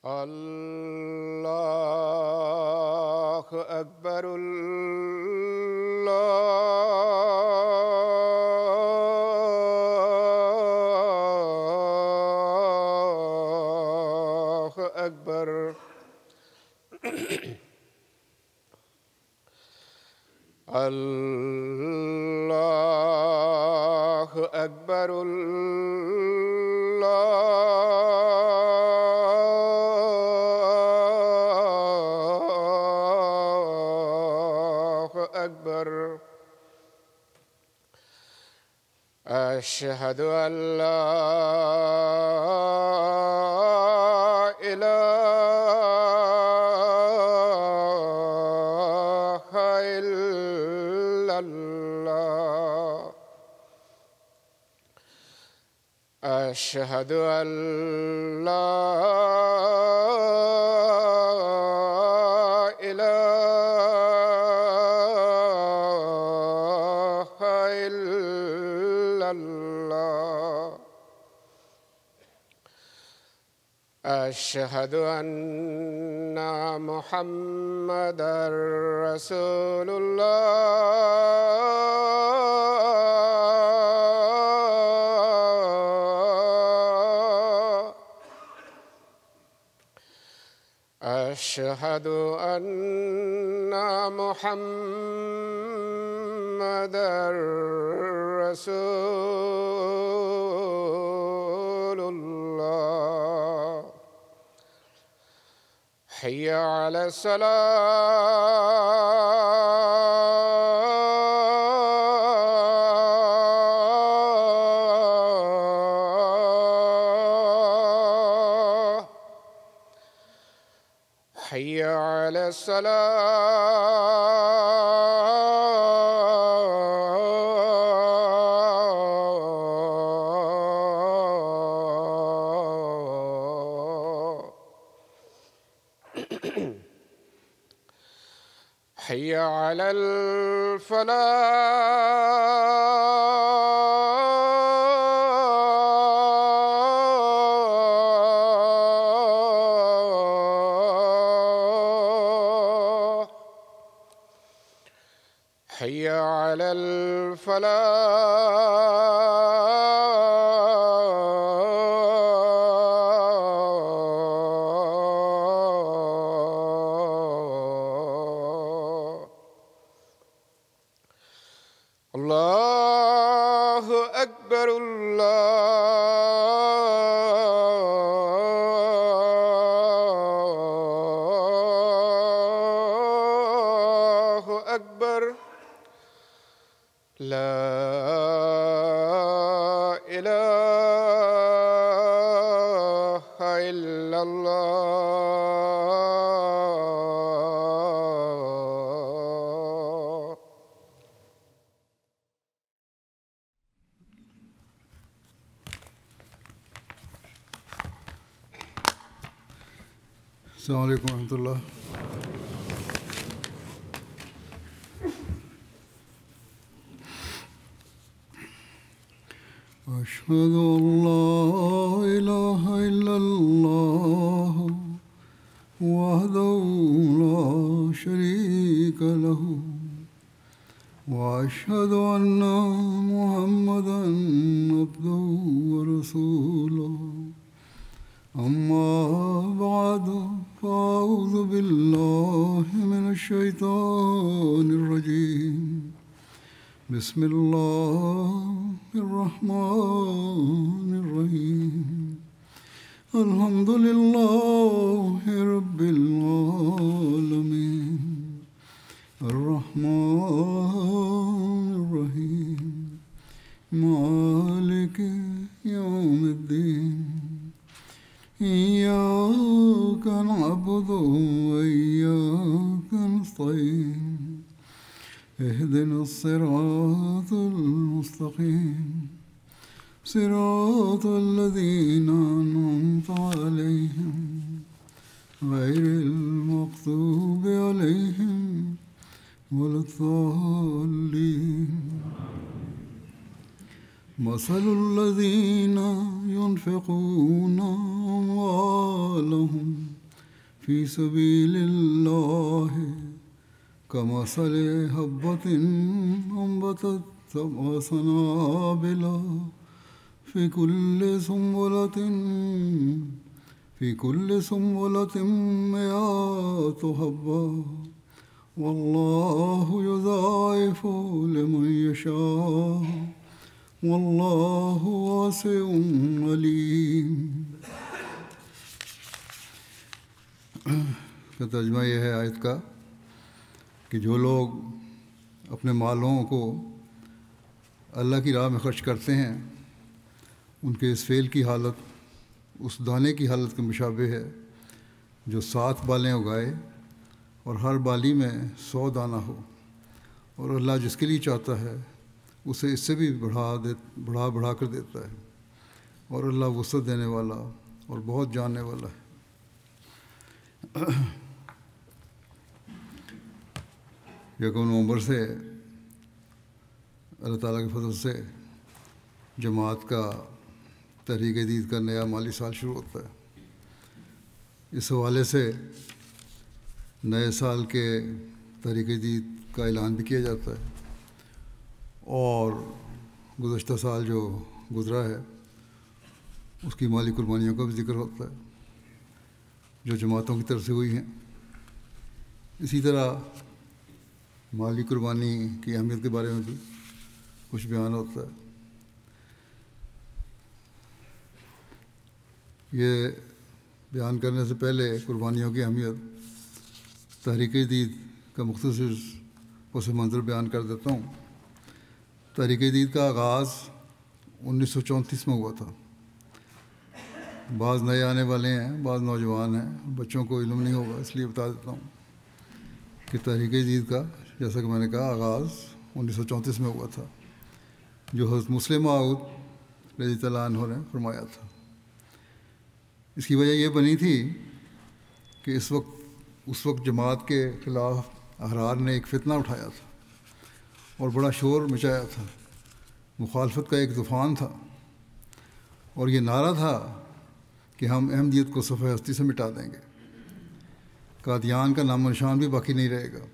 اللہ اکبر اللہ اکبر اللہ اکبر أشهد أن لا إله إلا الله أشهد أن لا أشهد أن محمدًا رسول الله أشهد أن محمدًا رسول الله حي على الصلاة حي على حي على الفلاح حي على الله أكبر الله أكبر لا إله إلا الله. السلام علیکم ورحمۃ اللہ. أشهد أن لا إله إلا الله وحده لا شريك له وأشهد أن محمدا عبده ورسوله أما بعد فأعوذ بالله من الشيطان الرجيم بسم الله الرحمن الرحيم الحمد لله رب العالمين الرحمن الرحيم مالك إياك نعبد وإياك نستعين اهدنا الصراط المستقيم صراط الذين أنعمت عليهم غير المغضوب عليهم ولا الضالين مثل الذين ينفقون أموالهم في سبيل الله كمثل حبة أنبتت سبع سنابل في كل سنبلة مئة حبة والله يضاعف لمن يشاء والله واسع علیم. کا ترجمہ یہ ہے آیت کا کہ جو لوگ اپنے مالوں کو اللہ کی راہ میں خرچ کرتے ہیں ان کے اس فعل کی حالت اس دانے کی حالت کے مشابہ ہے جو 7 بالیں اگائے اور ہر بالی میں 100 دانہ ہو، اور اللہ جس کے لیے چاہتا ہے اسے اس سے بھی بڑھا کر دیتا ہے، اور اللہ وسعت دینے والا اور بہت جاننے والا ہے. 1 نومبر سے اللہ تعالیٰ کے فضل سے جماعت کا تحریک جدید کا نیا مالی سال شروع ہوتا ہے. اس حوالے سے نئے سال کے تحریک جدید کا اعلان بھی کیا جاتا ہے، اور گزشتہ سال جو گزرا ہے اس کی مالی قربانیوں کا بھی ذکر ہوتا ہے جو جماعتوں کی طرف سے ہوئی ہیں. اسی طرح مالی قربانی کی اہمیت کے بارے میں بھی کچھ بیان ہوتا ہے. یہ بیان کرنے سے پہلے قربانیوں کی اہمیت تحریک جدید کا مختصر پس منظر بیان کر دیتا ہوں. تحریک جدید کا آغاز 1934 میں ہوا تھا. بعض نئے آنے والے ہیں، بعض نوجوان ہیں، بچوں کو علم نہیں ہوگا، اس لیے بتا دیتا ہوں کہ تحریک جدید کا جیسا کہ میں نے کہا آغاز 1934 میں ہوا تھا، جو حضرت مسلم موعود رضی اللہ عنہ نے فرمایا تھا. اس کی وجہ یہ بنی تھی کہ اس وقت جماعت کے خلاف احرار نے ایک فتنہ اٹھایا تھا اور بڑا شور مچایا تھا. مخالفت کا ایک طوفان تھا، اور یہ نعرہ تھا کہ ہم احمدیت کو صفحہ ہستی سے مٹا دیں گے، قادیان کا نام و نشان بھی باقی نہیں رہے گا،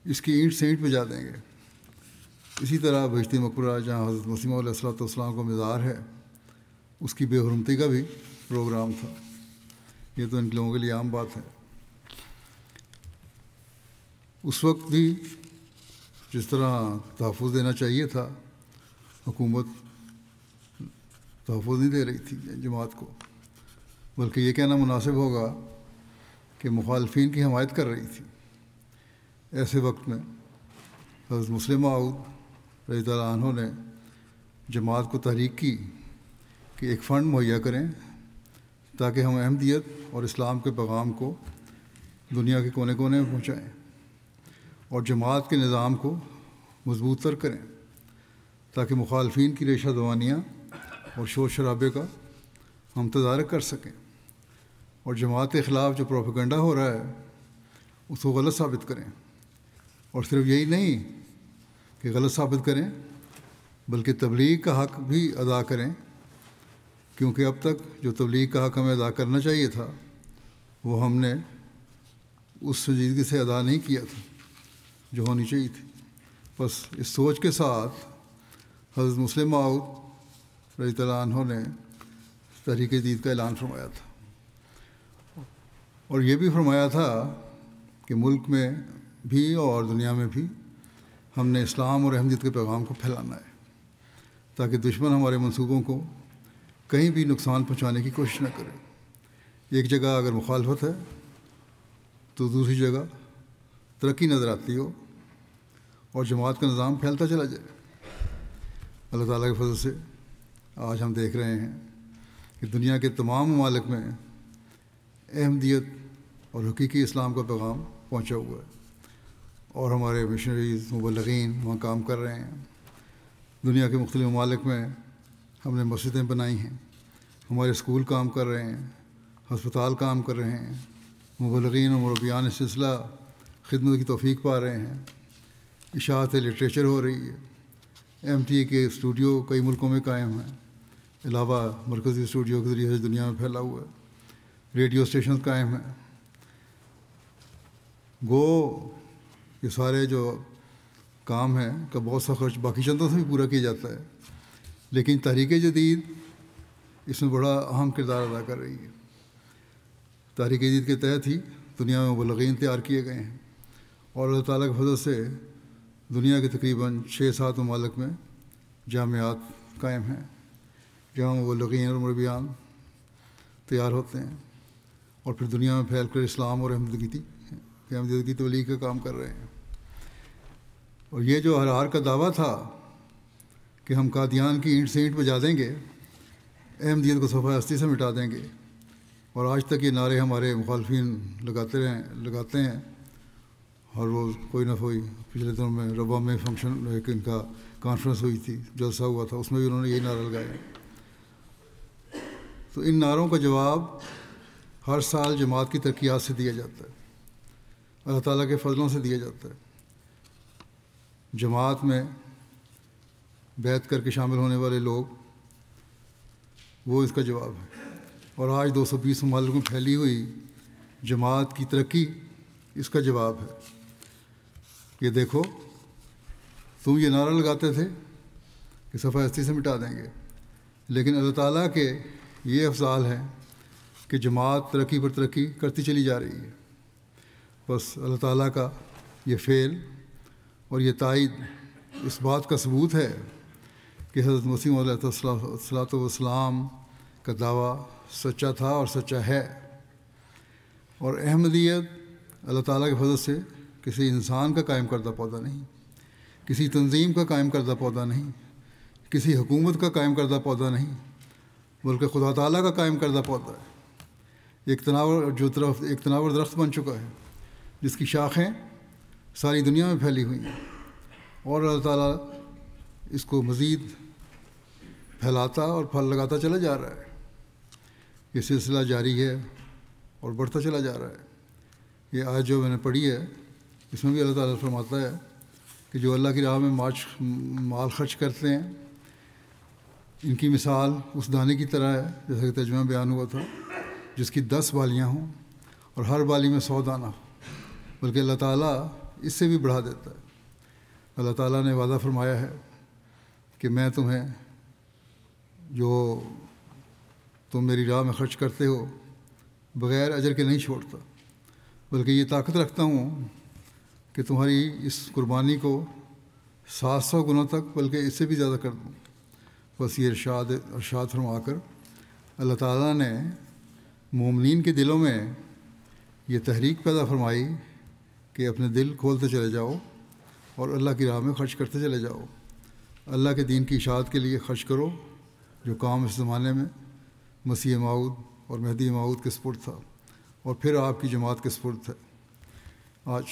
اس کی اینٹ سے اینٹ بجا دیں گے. اسی طرح بہشتی مقبرہ جہاں حضرت مسیح علیہ السلام کا مزار ہے اس کی بے حرمتی کا بھی پروگرام تھا. یہ تو ان لوگوں کے لیے عام بات ہے. اس وقت بھی جس طرح تحفظ دینا چاہیے تھا، حکومت تحفظ نہیں دے رہی تھی جماعت کو، بلکہ یہ کہنا مناسب ہوگا کہ مخالفین کی حمایت کر رہی تھی. ایسے وقت میں حضرت مسلم موعود رضی اللہ عنہ نے جماعت کو تحریک کی کہ ایک فنڈ مہیا کریں تاکہ ہم احمدیت اور اسلام کے پیغام کو دنیا کے کونے کونے میں پہنچائیں اور جماعت کے نظام کو مضبوط تر کریں تاکہ مخالفین کی ریشہ دوانیاں اور شور شرابے کا ہم تدارک کر سکیں اور جماعت کے خلاف جو پروپیگنڈا ہو رہا ہے اس کو غلط ثابت کریں. اور صرف یہی نہیں کہ غلط ثابت کریں بلکہ تبلیغ کا حق بھی ادا کریں، کیونکہ اب تک جو تبلیغ کا حق ہمیں ادا کرنا چاہیے تھا وہ ہم نے اس سنجیدگی سے ادا نہیں کیا تھا جو ہونی چاہیے تھی. بس اس سوچ کے ساتھ حضرت مسلم موعود رضی اللہ عنہ نے تحریک جدید کا اعلان فرمایا تھا، اور یہ بھی فرمایا تھا کہ ملک میں بھی اور دنیا میں بھی ہم نے اسلام اور احمدیت کے پیغام کو پھیلانا ہے تاکہ دشمن ہمارے منصوبوں کو کہیں بھی نقصان پہنچانے کی کوشش نہ کرے. ایک جگہ اگر مخالفت ہے تو دوسری جگہ ترقی نظر آتی ہو اور جماعت کا نظام پھیلتا چلا جائے. اللہ تعالیٰ کے فضل سے آج ہم دیکھ رہے ہیں کہ دنیا کے تمام ممالک میں احمدیت اور حقیقی اسلام کا پیغام پہنچا ہوا ہے، اور ہمارے مشنریز مبلغین وہاں کام کر رہے ہیں۔ دنیا کے مختلف ممالک میں ہم نے مسجدیں بنائی ہیں، ہمارے اسکول کام کر رہے ہیں، ہسپتال کام کر رہے ہیں، مبلغین اور مربیان سلسلہ خدمت کی توفیق پا رہے ہیں، اشاعت لٹریچر ہو رہی ہے، MTA کے اسٹوڈیو کئی ملکوں میں قائم ہیں، علاوہ مرکزی اسٹوڈیو کے ذریعے سے دنیا میں پھیلا ہوا ہے، ریڈیو اسٹیشن قائم ہیں۔ گو یہ سارے جو کام ہیں کا بہت سا خرچ باقی چندوں سے بھی پورا کیا جاتا ہے، لیکن تحریک جدید اس میں بڑا اہم کردار ادا کر رہی ہے۔ تحریک جدید کے تحت ہی دنیا میں مبلغین تیار کیے گئے ہیں، اور اللہ تعالیٰ کے فضل سے دنیا کے تقریباً 6-7 ممالک میں جامعات قائم ہیں جہاں مبلغین اور مربیان تیار ہوتے ہیں، اور پھر دنیا میں پھیل کر اسلام اور احمدیت کی تبلیغ کا کام کر رہے ہیں۔ اور یہ جو ہر کا دعویٰ تھا کہ ہم قادیان کی اینٹ سے اینٹ بجا دیں گے، احمدیت کو صفحہ ہستی سے مٹا دیں گے، اور آج تک یہ نعرے ہمارے مخالفین لگاتے ہیں۔ ہر روز کوئی نہ کوئی، پچھلے دنوں میں ربا میں فنکشن ایک ان کا کانفرنس ہوئی تھی، جلسہ ہوا تھا، اس میں بھی انہوں نے یہی نعرہ لگایا۔ تو ان نعروں کا جواب ہر سال جماعت کی ترقیات سے دیا جاتا ہے، اللہ تعالیٰ کے فضلوں سے دیا جاتا ہے۔ جماعت میں بیعت کر کے شامل ہونے والے لوگ، وہ اس کا جواب ہے، اور آج 220 ممالک میں پھیلی ہوئی جماعت کی ترقی اس کا جواب ہے۔ یہ دیکھو، تم یہ نعرہ لگاتے تھے کہ صفحہ ہستی سے مٹا دیں گے، لیکن اللہ تعالیٰ کے یہ افضال ہیں کہ جماعت ترقی پر ترقی کرتی چلی جا رہی ہے۔ بس اللہ تعالیٰ کا یہ فعل اور یہ تائید اس بات کا ثبوت ہے کہ حضرت مسیح علیہ الصلوۃ والسلام کا دعویٰ سچا تھا اور سچا ہے، اور احمدیت اللہ تعالیٰ کے فضل سے کسی انسان کا قائم کردہ پودا نہیں، کسی تنظیم کا قائم کردہ پودا نہیں، کسی حکومت کا قائم کردہ پودا نہیں، بلکہ خدا تعالیٰ کا قائم کردہ پودا ہے۔ ایک تناور درخت بن چکا ہے جس کی شاخیں ساری دنیا میں پھیلی ہوئی ہیں، اور اللہ تعالیٰ اس کو مزید پھیلاتا اور پھل لگاتا چلا جا رہا ہے۔ یہ سلسلہ جاری ہے اور بڑھتا چلا جا رہا ہے۔ یہ آیت جو میں نے پڑھی ہے، اس میں بھی اللہ تعالیٰ فرماتا ہے کہ جو اللہ کی راہ میں مال خرچ کرتے ہیں، ان کی مثال اس دانے کی طرح ہے، جیسا کہ ترجمہ بیان ہوا تھا، جس کی 10 بالیاں ہوں اور ہر بالی میں 100 دانہ ہو، بلکہ اللہ تعالیٰ اس سے بھی بڑھا دیتا ہے۔ اللہ تعالیٰ نے وعدہ فرمایا ہے کہ میں تمہیں جو تم میری راہ میں خرچ کرتے ہو بغیر اجر کے نہیں چھوڑتا، بلکہ یہ طاقت رکھتا ہوں کہ تمہاری اس قربانی کو 700 گنا تک، بلکہ اس سے بھی زیادہ کر دوں۔ بس یہ ارشاد فرما کر اللہ تعالیٰ نے مومنین کے دلوں میں یہ تحریک پیدا فرمائی کہ اپنے دل کھولتے چلے جاؤ اور اللہ کی راہ میں خرچ کرتے چلے جاؤ، اللہ کے دین کی اشاعت کے لیے خرچ کرو، جو کام اس زمانے میں مسیح موعود اور مہدی موعود کے سپرد تھا، اور پھر آپ کی جماعت کے سپرد ہے۔ آج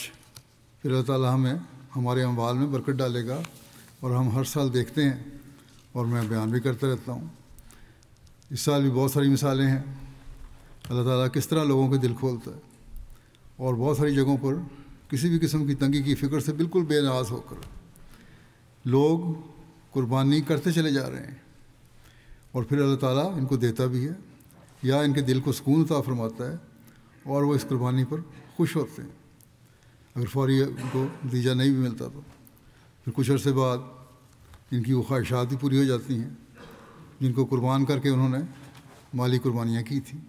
پھر اللہ تعالیٰ ہمیں ہمارے اموال میں برکت ڈالے گا، اور ہم ہر سال دیکھتے ہیں، اور میں بیان بھی کرتا رہتا ہوں، اس سال بھی بہت ساری مثالیں ہیں اللہ تعالیٰ کس طرح لوگوں کے دل کھولتا ہے، اور بہت ساری جگہوں پر کسی بھی قسم کی تنگی کی فکر سے بالکل بے نیاز ہو کر لوگ قربانی کرتے چلے جا رہے ہیں، اور پھر اللہ تعالیٰ ان کو دیتا بھی ہے، یا ان کے دل کو سکون عطا فرماتا ہے، اور وہ اس قربانی پر خوش ہوتے ہیں۔ اگر فوری ان کو نتیجہ نہیں بھی ملتا تو پھر کچھ عرصے بعد ان کی وہ خواہشات بھی پوری ہو جاتی ہیں جن کو قربان کر کے انہوں نے مالی قربانیاں کی تھیں۔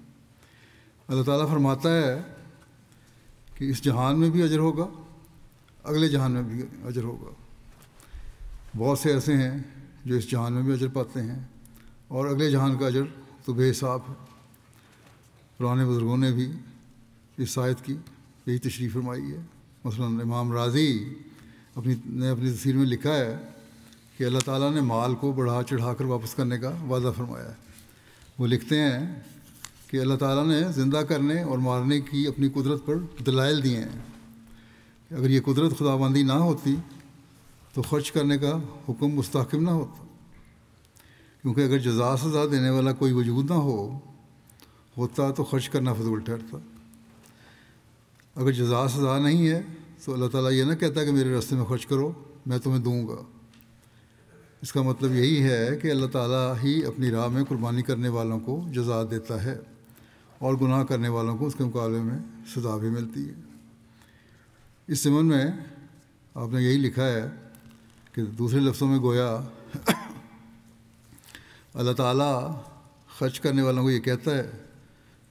اللہ تعالیٰ فرماتا ہے کہ اس جہان میں بھی اجر ہوگا، اگلے جہان میں بھی اجر ہوگا۔ بہت سے ایسے ہیں جو اس جہان میں بھی اجر پاتے ہیں، اور اگلے جہان کا اجر تو بے حساب ہے۔ پرانے بزرگوں نے بھی اس آیت کی یہی تشریح فرمائی ہے۔ مثلا امام راضی نے اپنی تفسیر میں لکھا ہے کہ اللہ تعالیٰ نے مال کو بڑھا چڑھا کر واپس کرنے کا وعدہ فرمایا ہے۔ وہ لکھتے ہیں کہ اللہ تعالیٰ نے زندہ کرنے اور مارنے کی اپنی قدرت پر دلائل دیے ہیں. اگر یہ قدرت خداوندی نہ ہوتی تو خرچ کرنے کا حکم مستحکم نہ ہوتا، کیونکہ اگر جزا سزا دینے والا کوئی وجود نہ ہوتا تو خرچ کرنا فضول ٹھہرتا. اگر جزا سزا نہیں ہے تو اللہ تعالیٰ یہ نہ کہتا کہ میرے راستے میں خرچ کرو، میں تمہیں دوں گا. اس کا مطلب یہی ہے کہ اللہ تعالیٰ ہی اپنی راہ میں قربانی کرنے والوں کو جزا دیتا ہے اور گناہ کرنے والوں کو اس کے مقابلے میں سزا بھی ملتی ہے. اس ضمن میں آپ نے یہی لکھا ہے کہ دوسرے لفظوں میں گویا اللہ تعالیٰ خرچ کرنے والوں کو یہ کہتا ہے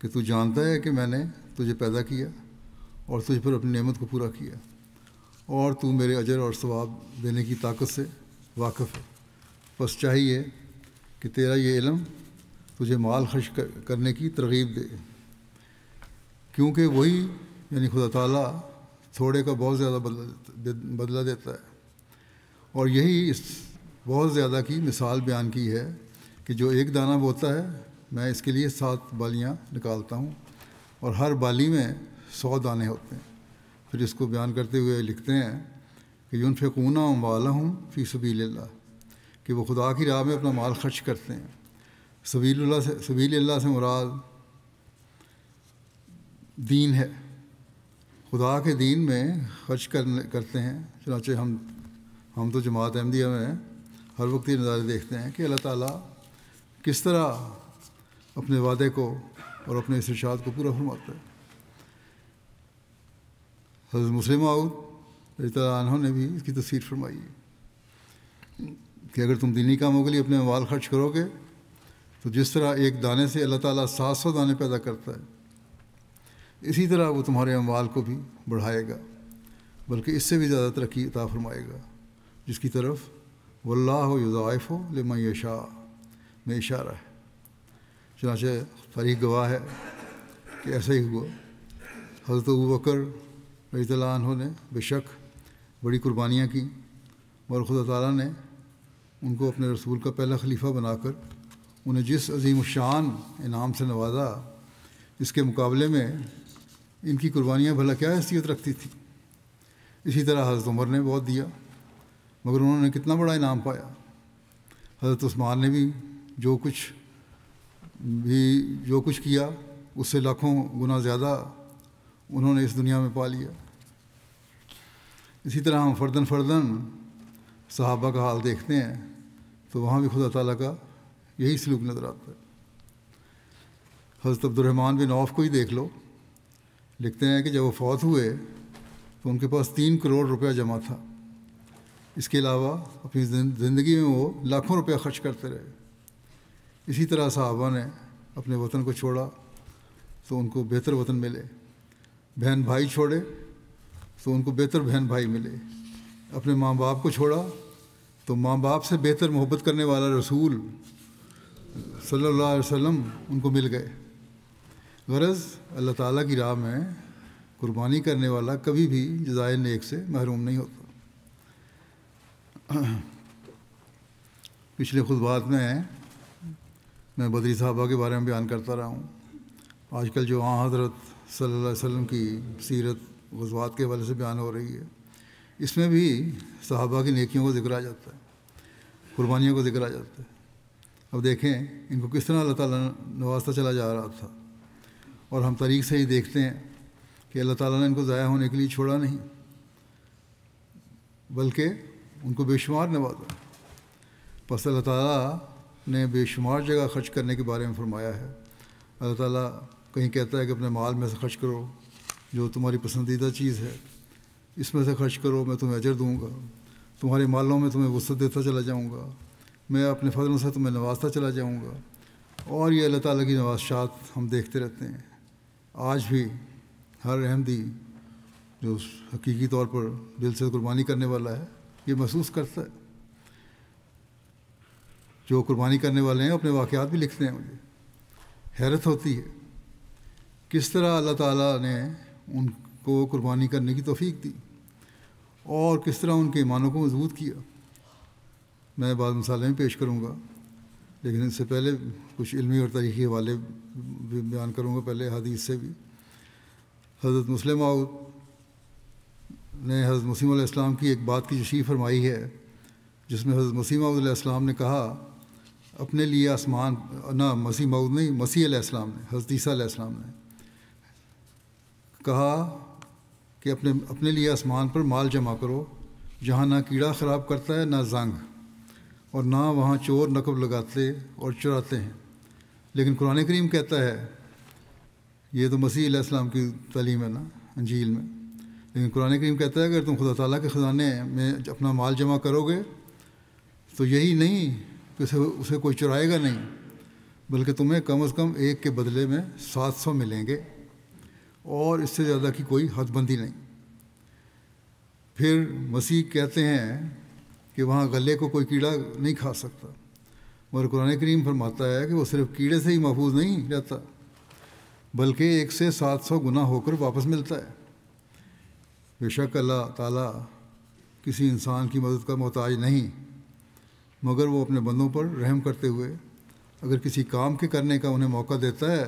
کہ تو جانتا ہے کہ میں نے تجھے پیدا کیا اور تجھ پر اپنی نعمت کو پورا کیا، اور تو میرے اجر اور ثواب دینے کی طاقت سے واقف ہے. بس چاہیے کہ تیرا یہ علم تجھے مال خرچ کرنے کی ترغیب دے، کیونکہ وہی یعنی خدا تعالیٰ تھوڑے کا بہت زیادہ بدلہ دیتا ہے. اور یہی اس بہت زیادہ کی مثال بیان کی ہے کہ جو ایک دانہ بوتا ہے میں اس کے لیے 7 بالیاں نکالتا ہوں اور ہر بالی میں 100 دانے ہوتے ہیں. پھر اس کو بیان کرتے ہوئے لکھتے ہیں کہ ينفقون اموالهم فی سبیل اللہ، کہ وہ خدا کی راہ میں اپنا مال خرچ کرتے ہیں. سبیل اللہ سے مراد دین ہے، خدا کے دین میں خرچ کرتے ہیں. چنانچہ ہم تو جماعت احمدیہ میں ہر وقت یہ نظارے دیکھتے ہیں کہ اللہ تعالیٰ کس طرح اپنے وعدے کو اور اپنے اس ارشاد کو پورا فرماتا ہے. حضرت مسلم موعود رضی اللہ عنہ نے بھی اس کی تفسیر فرمائی ہے کہ اگر تم دینی کاموں کے لیے اپنے اموال خرچ کرو گے تو جس طرح ایک دانے سے اللہ تعالیٰ 700 دانے پیدا کرتا ہے، اسی طرح وہ تمہارے اموال کو بھی بڑھائے گا، بلکہ اس سے بھی زیادہ ترقی عطا فرمائے گا، جس کی طرف واللہ یضاعف لمن یشاء میں اشارہ ہے. چنانچہ تاریخ گواہ ہے کہ ایسا ہی ہوا. حضرت ابوبکر رضی اللہ عنہ نے بے شک بڑی قربانیاں کیں، اور خدا تعالیٰ نے ان کو اپنے رسول کا پہلا خلیفہ بنا کر انہیں جس عظیم الشان انعام سے نوازا، اس کے مقابلے میں ان کی قربانیاں بھلا کیا حیثیت رکھتی تھیں. اسی طرح حضرت عمر نے بہت دیا، مگر انہوں نے کتنا بڑا انعام پایا. حضرت عثمان نے بھی جو کچھ کیا اس سے لاکھوں گنا زیادہ انہوں نے اس دنیا میں پا لیا. اسی طرح ہم فرداً صحابہ کا حال دیکھتے ہیں تو وہاں بھی خدا تعالیٰ کا یہی سلوک نظر آتا ہے. حضرت عبد الرحمن بن عوف کو ہی دیکھ لو. لکھتے ہیں کہ جب وہ فوت ہوئے تو ان کے پاس 3 کروڑ روپیہ جمع تھا. اس کے علاوہ اپنی زندگی میں وہ لاکھوں روپیہ خرچ کرتے رہے. اسی طرح صحابہ نے اپنے وطن کو چھوڑا تو ان کو بہتر وطن ملے، بہن بھائی چھوڑے تو ان کو بہتر بہن بھائی ملے، اپنے ماں باپ کو چھوڑا تو ماں باپ سے بہتر محبت کرنے والا رسول صلی اللہ علیہ وسلم ان کو مل گئے. غرض اللہ تعالیٰ کی راہ میں قربانی کرنے والا کبھی بھی جزائے نیک سے محروم نہیں ہوتا. پچھلے خطبات میں بدری صحابہ کے بارے میں بیان کرتا رہا ہوں. آج کل جو حضرت صلی اللہ علیہ وسلم کی سیرت غزوات کے حوالے سے بیان ہو رہی ہے، اس میں بھی صحابہ کی نیکیوں کو ذکر آ جاتا ہے، قربانیوں کو ذکر آ جاتا ہے. اب دیکھیں ان کو کس طرح اللہ تعالیٰ نوازتا چلا جا رہا تھا، اور ہم تاریخ سے ہی دیکھتے ہیں کہ اللہ تعالیٰ نے ان کو ضائع ہونے کے لیے چھوڑا نہیں، بلکہ ان کو بے شمار نوازا. پس اللہ تعالیٰ نے بے شمار جگہ خرچ کرنے کے بارے میں فرمایا ہے. اللہ تعالیٰ کہیں کہتا ہے کہ اپنے مال میں سے خرچ کرو، جو تمہاری پسندیدہ چیز ہے اس میں سے خرچ کرو، میں تمہیں اجر دوں گا، تمہارے مالوں میں تمہیں وسعت دیتا چلا جاؤں گا، میں اپنے فضل سے تمہیں نوازتا چلا جاؤں گا. اور یہ اللہ تعالیٰ کی نوازشات ہم دیکھتے رہتے ہیں. آج بھی ہر احمدی جو حقیقی طور پر دل سے قربانی کرنے والا ہے یہ محسوس کرتا ہے. جو قربانی کرنے والے ہیں اپنے واقعات بھی لکھتے ہیں. مجھے حیرت ہوتی ہے کس طرح اللہ تعالیٰ نے ان کو قربانی کرنے کی توفیق دی اور کس طرح ان کے ایمانوں کو مضبوط کیا. میں بعض مثالیں پیش کروں گا. لیکن اس سے پہلے کچھ علمی اور تاریخی حوالے بھی بیان کروں گا، پہلے حدیث سے بھی۔ حضرت مسلم موعود نے حضرت مسیح علیہ السلام کی ایک بات کی تشریح فرمائی ہے، جس میں حضرت مسیح موعود علیہ السلام نے کہا اپنے لیے آسمان، نہ مسیح موعود نہیں، مسیح علیہ السلام نے، حضرت عیسیٰ علیہ السلام نے کہا کہ اپنے لیے آسمان پر مال جمع کرو جہاں نہ کیڑا خراب کرتا ہے نہ زنگ، اور نہ وہاں چور نقب لگاتے اور چراتے ہیں۔ لیکن قرآن کریم کہتا ہے، یہ تو مسیح علیہ السلام کی تعلیم ہے نا انجیل میں، لیکن قرآن کریم کہتا ہے اگر تم خدا تعالیٰ کے خزانے میں اپنا مال جمع کرو گے تو یہی نہیں کہ اسے کوئی چرائے گا نہیں، بلکہ تمہیں کم از کم ایک کے بدلے میں 700 ملیں گے، اور اس سے زیادہ کی کوئی حد بندی نہیں۔ پھر مسیح کہتے ہیں کہ وہاں غلے کو کوئی کیڑا نہیں کھا سکتا، مگر قرآن کریم فرماتا ہے کہ وہ صرف کیڑے سے ہی محفوظ نہیں رہتا بلکہ 1 سے 700 گنا ہو کر واپس ملتا ہے۔ بے شک اللہ تعالیٰ کسی انسان کی مدد کا محتاج نہیں، مگر وہ اپنے بندوں پر رحم کرتے ہوئے اگر کسی کام کے کرنے کا انہیں موقع دیتا ہے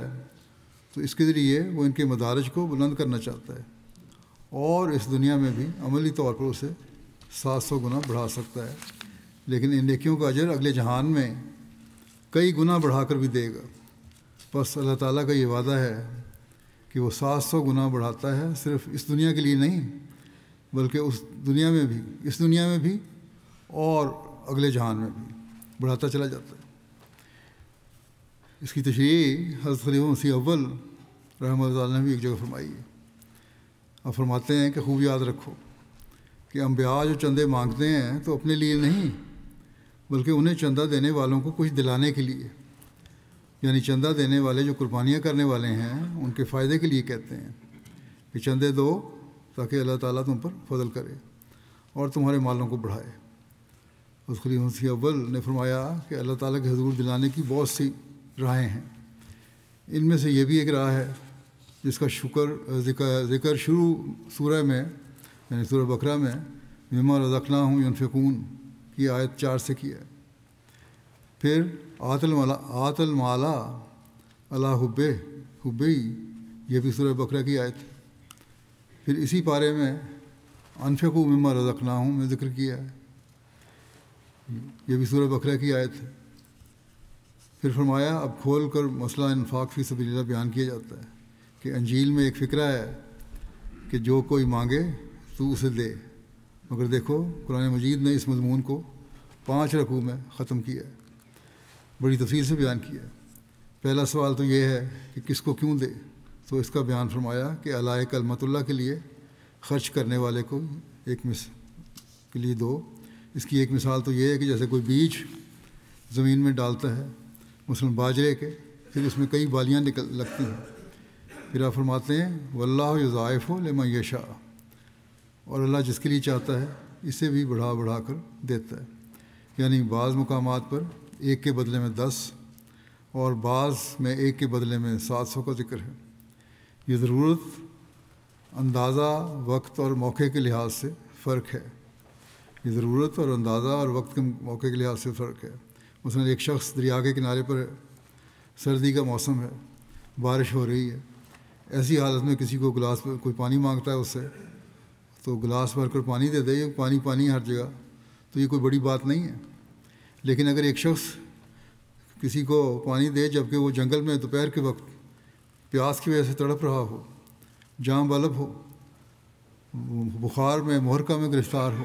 تو اس کے ذریعے وہ ان کے مدارج کو بلند کرنا چاہتا ہے، اور اس دنیا میں بھی عملی طور پر اسے 700 گنا بڑھا سکتا ہے، لیکن ان نیکیوں کا اجر اگلے جہان میں کئی گنا بڑھا کر بھی دے گا۔ بس اللہ تعالیٰ کا یہ وعدہ ہے کہ وہ 700 گنا بڑھاتا ہے، صرف اس دنیا کے لیے نہیں بلکہ اس دنیا میں بھی اور اگلے جہان میں بھی بڑھاتا چلا جاتا ہے۔ اس کی تشریح حضرت خلیفہ مسیح اول رحمۃ اللہ علیہ نے بھی ایک جگہ فرمائی ہے۔ آپ فرماتے ہیں کہ خوب یاد رکھو کہ انبیاء جو چندے مانگتے ہیں تو اپنے لیے نہیں بلکہ انہیں چندہ دینے والوں کو کچھ دلانے کے لیے، یعنی چندہ دینے والے جو قربانیاں کرنے والے ہیں ان کے فائدے کے لیے کہتے ہیں کہ چندے دو تاکہ اللہ تعالیٰ تم پر فضل کرے اور تمہارے مالوں کو بڑھائے۔ اس خلیفہ مسیح اول نے فرمایا کہ اللہ تعالیٰ کے حضور دلانے کی بہت سی راہیں ہیں، ان میں سے یہ بھی ایک راہ ہے جس کا ذکر شروع سورہ میں یعنی سورہ بقرہ میں مما رزقناہم ینفقون کی آیت 4 سے کیا ہے۔ پھر آت المالا علی حبہ، یہ بھی سورہ بقرہ کی آیت ہے۔ پھر اسی پارے میں انفقوا مما رزقناہم میں ذکر کیا ہے، یہ بھی سورہ بقرہ کی آیت ہے۔ پھر فرمایا اب کھول کر مسئلہ انفاق فی سبیل اللہ بیان کیا جاتا ہے کہ انجیل میں ایک فقرہ ہے کہ جو کوئی مانگے تو اسے دے، مگر دیکھو قرآن مجید نے اس مضمون کو 5 رکوع میں ختم کیا ہے، بڑی تفصیل سے بیان کیا ہے۔ پہلا سوال تو یہ ہے کہ کس کو کیوں دے، تو اس کا بیان فرمایا کہ علیٰ کلمت اللہ کے لیے خرچ کرنے والے کو کے لیے دو۔ اس کی ایک مثال تو یہ ہے کہ جیسے کوئی بیج زمین میں ڈالتا ہے مثلاً باجرے کے، پھر اس میں کئی بالیاں لگتی ہیں، پھر آپ فرماتے ہیں واللہ یضاعف لمن یشاء، اور اللہ جس کے لیے چاہتا ہے اسے بھی بڑھا بڑھا کر دیتا ہے، یعنی بعض مقامات پر 1 کے بدلے میں 10 اور بعض میں 1 کے بدلے میں 700 کا ذکر ہے۔ یہ ضرورت، اندازہ، وقت اور موقع کے لحاظ سے فرق ہے، یہ ضرورت اور اندازہ اور وقت کے موقع کے لحاظ سے فرق ہے۔ مثلاً ایک شخص دریا کے کنارے پر ہے، سردی کا موسم ہے، بارش ہو رہی ہے، ایسی حالت میں کسی کو گلاس پر کوئی پانی مانگتا ہے اس سے تو گلاس بھر کر پانی دے دے، پانی ہر جگہ، تو یہ کوئی بڑی بات نہیں ہے۔ لیکن اگر ایک شخص کسی کو پانی دے جبکہ وہ جنگل میں دوپہر کے وقت پیاس کی وجہ سے تڑپ رہا ہو، جاں بلب ہو، بخار میں محرقہ میں گرفتار ہو،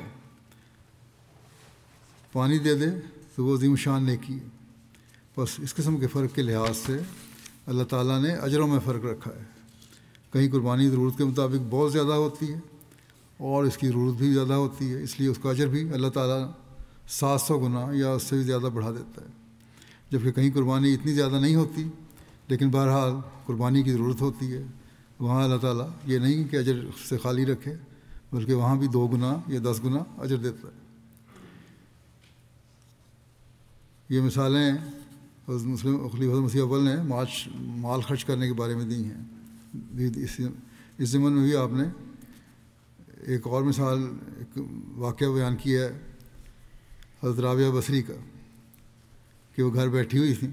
پانی دے دے تو وہ عظیم شان نیکی ہے۔ بس اس قسم کے فرق کے لحاظ سے اللہ تعالیٰ نے اجروں میں فرق رکھا ہے، کہیں قربانی ضرورت کے مطابق بہت زیادہ ہوتی ہے اور اس کی ضرورت بھی زیادہ ہوتی ہے، اس لیے اس کا اجر بھی اللہ تعالیٰ 700 گنا یا اس سے بھی زیادہ بڑھا دیتا ہے، جبکہ کہیں قربانی اتنی زیادہ نہیں ہوتی لیکن بہرحال قربانی کی ضرورت ہوتی ہے، وہاں اللہ تعالیٰ یہ نہیں کہ اجر سے خالی رکھے بلکہ وہاں بھی 2 گنا یا 10 گنا اجر دیتا ہے۔ یہ مثالیں خلیفہ مسیح اول نے مال خرچ کرنے کے بارے میں دی ہیں۔ اس ضمن میں بھی آپ نے ایک اور مثال، ایک واقعہ بیان کیا ہے حضرت رابعہ بصری کا، کہ وہ گھر بیٹھی ہوئی تھیں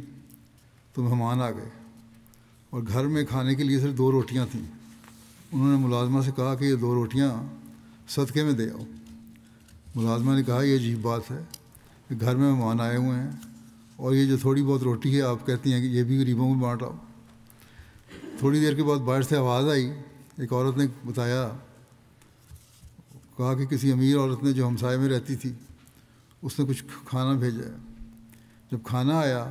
تو مہمان آ گئے اور گھر میں کھانے کے لیے صرف 2 روٹیاں تھیں. انہوں نے ملازمہ سے کہا کہ یہ 2 روٹیاں صدقے میں دے آؤ. ملازمہ نے کہا یہ عجیب بات ہے کہ گھر میں مہمان آئے ہوئے ہیں اور یہ جو تھوڑی بہت روٹی ہے آپ کہتی ہیں کہ یہ بھی غریبوں میں بانٹ آؤ. تھوڑی دیر کے بعد باہر سے آواز آئی. ایک عورت نے بتایا، کہا کہ کسی امیر عورت نے جو ہمسائے میں رہتی تھی اس نے کچھ کھانا بھیجا ہے. جب کھانا آیا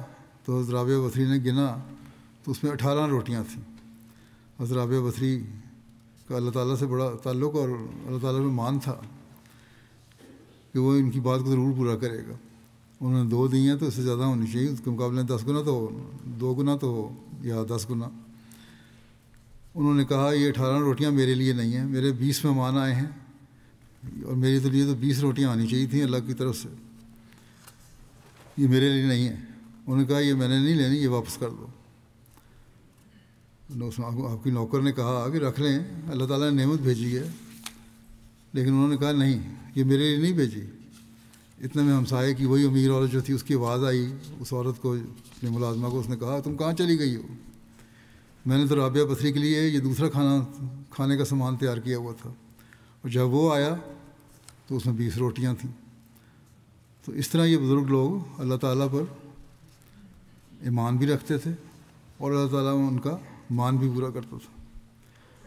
تو حضرت رابعہ بصری نے گنا تو اس میں 18 روٹیاں تھیں. حضرت رابعہ بصری کا اللہ تعالیٰ سے بڑا تعلق اور اللہ تعالیٰ میں مان تھا کہ وہ ان کی بات کو ضرور پورا کرے گا. انہوں نے 2 دی ہیں تو اس سے زیادہ ہونی چاہیے، اس کے مقابلے میں 10 گنا تو ہو، 2 گنا تو ہو یا 10 گنا. انہوں نے کہا یہ 18 روٹیاں میرے لیے نہیں ہیں، میرے 20 مہمان آئے ہیں اور میری تو لیے تو 20 روٹیاں آنی چاہیے تھیں اللہ کی طرف سے، یہ میرے لیے نہیں ہے. انہوں نے کہا یہ میں نے نہیں لینی، یہ واپس کر دو. آپ کی نوکر نے کہا کہ رکھ لیں، اللہ تعالیٰ نے نعمت بھیجی ہے. لیکن انہوں نے کہا نہیں، یہ میرے لیے نہیں بھیجی. اتنے میں ہمسائے کی وہی امیر عورت جو تھی اس کی آواز آئی. اس عورت کو، اپنے ملازمہ کو، اس نے کہا تم کہاں چلی گئی ہو؟ میں نے تو رابعہ بصری کے لیے یہ دوسرا کھانے کا سامان تیار کیا ہوا تھا. اور جب وہ آیا تو اس میں 20 روٹیاں تھیں. تو اس طرح یہ بزرگ لوگ اللہ تعالیٰ پر ایمان بھی رکھتے تھے اور اللہ تعالیٰ ان کا مان بھی پورا کرتا تھا.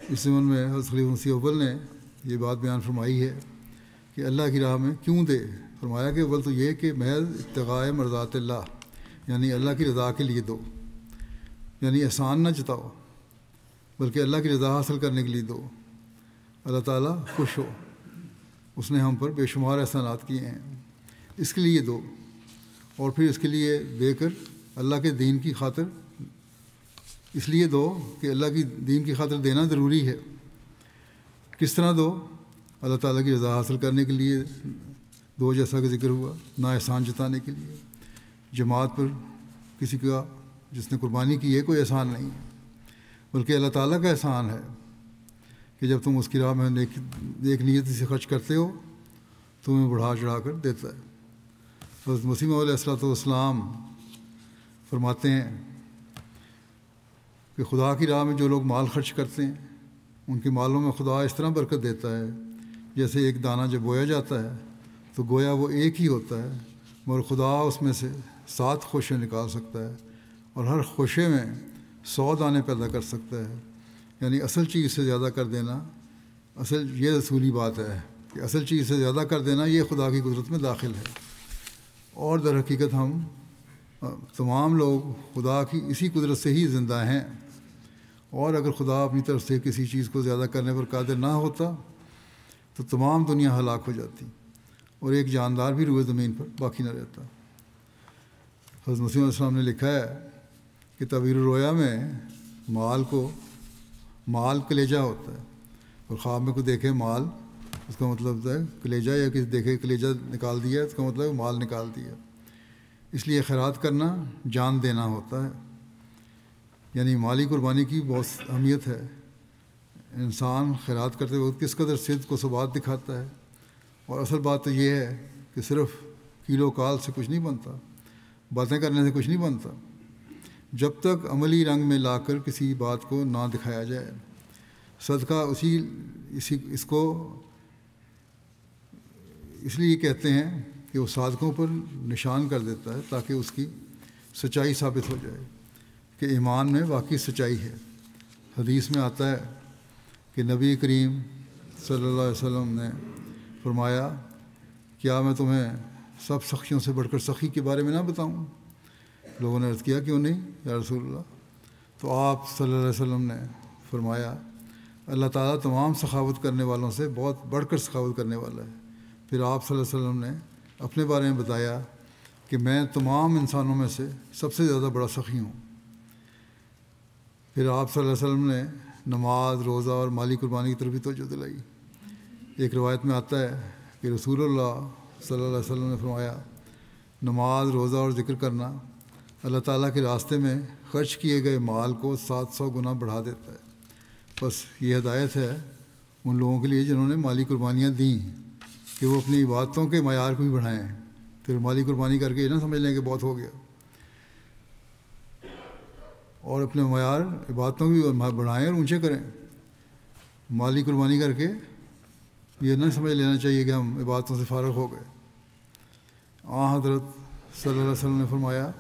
اس زمن میں حضرت خلیفہ مسیح اول نے یہ بات بیان فرمائی ہے کہ اللہ کی راہ میں کیوں دے. فرمایا کہ اول تو یہ کہ محض ابتغاء مرضات اللہ، یعنی اللہ کی رضا کے لیے دو، یعنی احسان نہ جتاؤ بلکہ اللہ کی رضا حاصل کرنے کے لیے دو. اللہ تعالیٰ خوش ہو، اس نے ہم پر بے شمار احسانات کیے ہیں، اس کے لیے دو. اور پھر اس کے لیے دے کر اللہ کے دین کی خاطر اس لیے دو کہ اللہ کی دین کی خاطر دینا ضروری ہے. کس طرح دو؟ اللہ تعالیٰ کی رضا حاصل کرنے کے لیے دو، جیسا کہ ذکر ہوا، نہ احسان جتانے کے لیے. جماعت پر کسی کا جس نے قربانی کی ہے کوئی احسان نہیں ہے، بلکہ اللہ تعالیٰ کا احسان ہے کہ جب تم اس کی راہ میں نیک نیت سے خرچ کرتے ہو تمہیں بڑھا چڑھا کر دیتا ہے. حضرت مسیح موعود علیہ السلام فرماتے ہیں کہ خدا کی راہ میں جو لوگ مال خرچ کرتے ہیں ان کے مالوں میں خدا اس طرح برکت دیتا ہے جیسے ایک دانہ جب بویا جاتا ہے تو گویا وہ ایک ہی ہوتا ہے، مگر خدا اس میں سے 7 خوشے نکال سکتا ہے اور ہر خوشے میں 100 دانے پیدا کر سکتا ہے. یعنی اصل چیز سے زیادہ کر دینا، یہ اصولی بات ہے کہ اصل چیز سے زیادہ کر دینا یہ خدا کی قدرت میں داخل ہے. اور در حقیقت ہم تمام لوگ خدا کی اسی قدرت سے ہی زندہ ہیں. اور اگر خدا اپنی طرف سے کسی چیز کو زیادہ کرنے پر قادر نہ ہوتا تو تمام دنیا ہلاک ہو جاتی اور ایک جاندار بھی روئے زمین پر باقی نہ رہتا. حضرت مسیح علیہ السلام نے لکھا ہے کہ تعبیر الرؤیا میں مال کلیجہ ہوتا ہے، اور خواب میں کوئی دیکھے مال، اس کا مطلب ہے کلیجہ، یا کسی دیکھے کلیجہ نکال دیا اس کا مطلب مال نکال دیا. اس لیے خیرات کرنا جان دینا ہوتا ہے. یعنی مالی قربانی کی بہت اہمیت ہے. انسان خیرات کرتے وقت کس قدر صدق و ثبات دکھاتا ہے. اور اصل بات تو یہ ہے کہ صرف کیلو کال سے کچھ نہیں بنتا، باتیں کرنے سے کچھ نہیں بنتا، جب تک عملی رنگ میں لا کر کسی بات کو نہ دکھایا جائے. صدقہ اس کو اس لیے کہتے ہیں کہ وہ صادقوں پر نشان کر دیتا ہے تاکہ اس کی سچائی ثابت ہو جائے کہ ایمان میں واقعی سچائی ہے. حدیث میں آتا ہے کہ نبی کریم صلی اللہ علیہ وسلم نے فرمایا، کیا میں تمہیں سب سخیوں سے بڑھ کر سخی کے بارے میں نہ بتاؤں؟ لوگوں نے عرض کیا کیوں نہیں یا رسول اللہ؟ تو آپ صلی اللہ علیہ وسلم نے فرمایا، اللہ تعالیٰ تمام سخاوت کرنے والوں سے بہت بڑھ کر سخاوت کرنے والا ہے. پھر آپ صلی اللہ علیہ وسلم نے اپنے بارے میں بتایا کہ میں تمام انسانوں میں سے سب سے زیادہ بڑا سخی ہوں. پھر آپ صلی اللہ علیہ وسلم نے نماز، روزہ اور مالی قربانی کی طرف بھی توجہ دلائی. ایک روایت میں آتا ہے کہ رسول اللہ صلی اللہ علیہ وسلم نے فرمایا، نماز، روزہ اور ذکر کرنا اللہ تعالیٰ کے راستے میں خرچ کیے گئے مال کو 700 گنا بڑھا دیتا ہے. بس یہ ہدایت ہے ان لوگوں کے لیے جنہوں نے مالی قربانیاں دیں کہ وہ اپنی عبادتوں کے معیار کو بھی بڑھائیں. پھر مالی قربانی کر کے یہ نہ سمجھ لیں کہ بہت ہو گیا. اور اپنے معیار عبادتوں بھی بڑھائیں اور اونچے کریں. مالی قربانی کر کے یہ نہ سمجھ لینا چاہیے کہ ہم عبادتوں سے فارغ ہو گئے. حضرت صلی اللہ علیہ وسلم نے فرمایا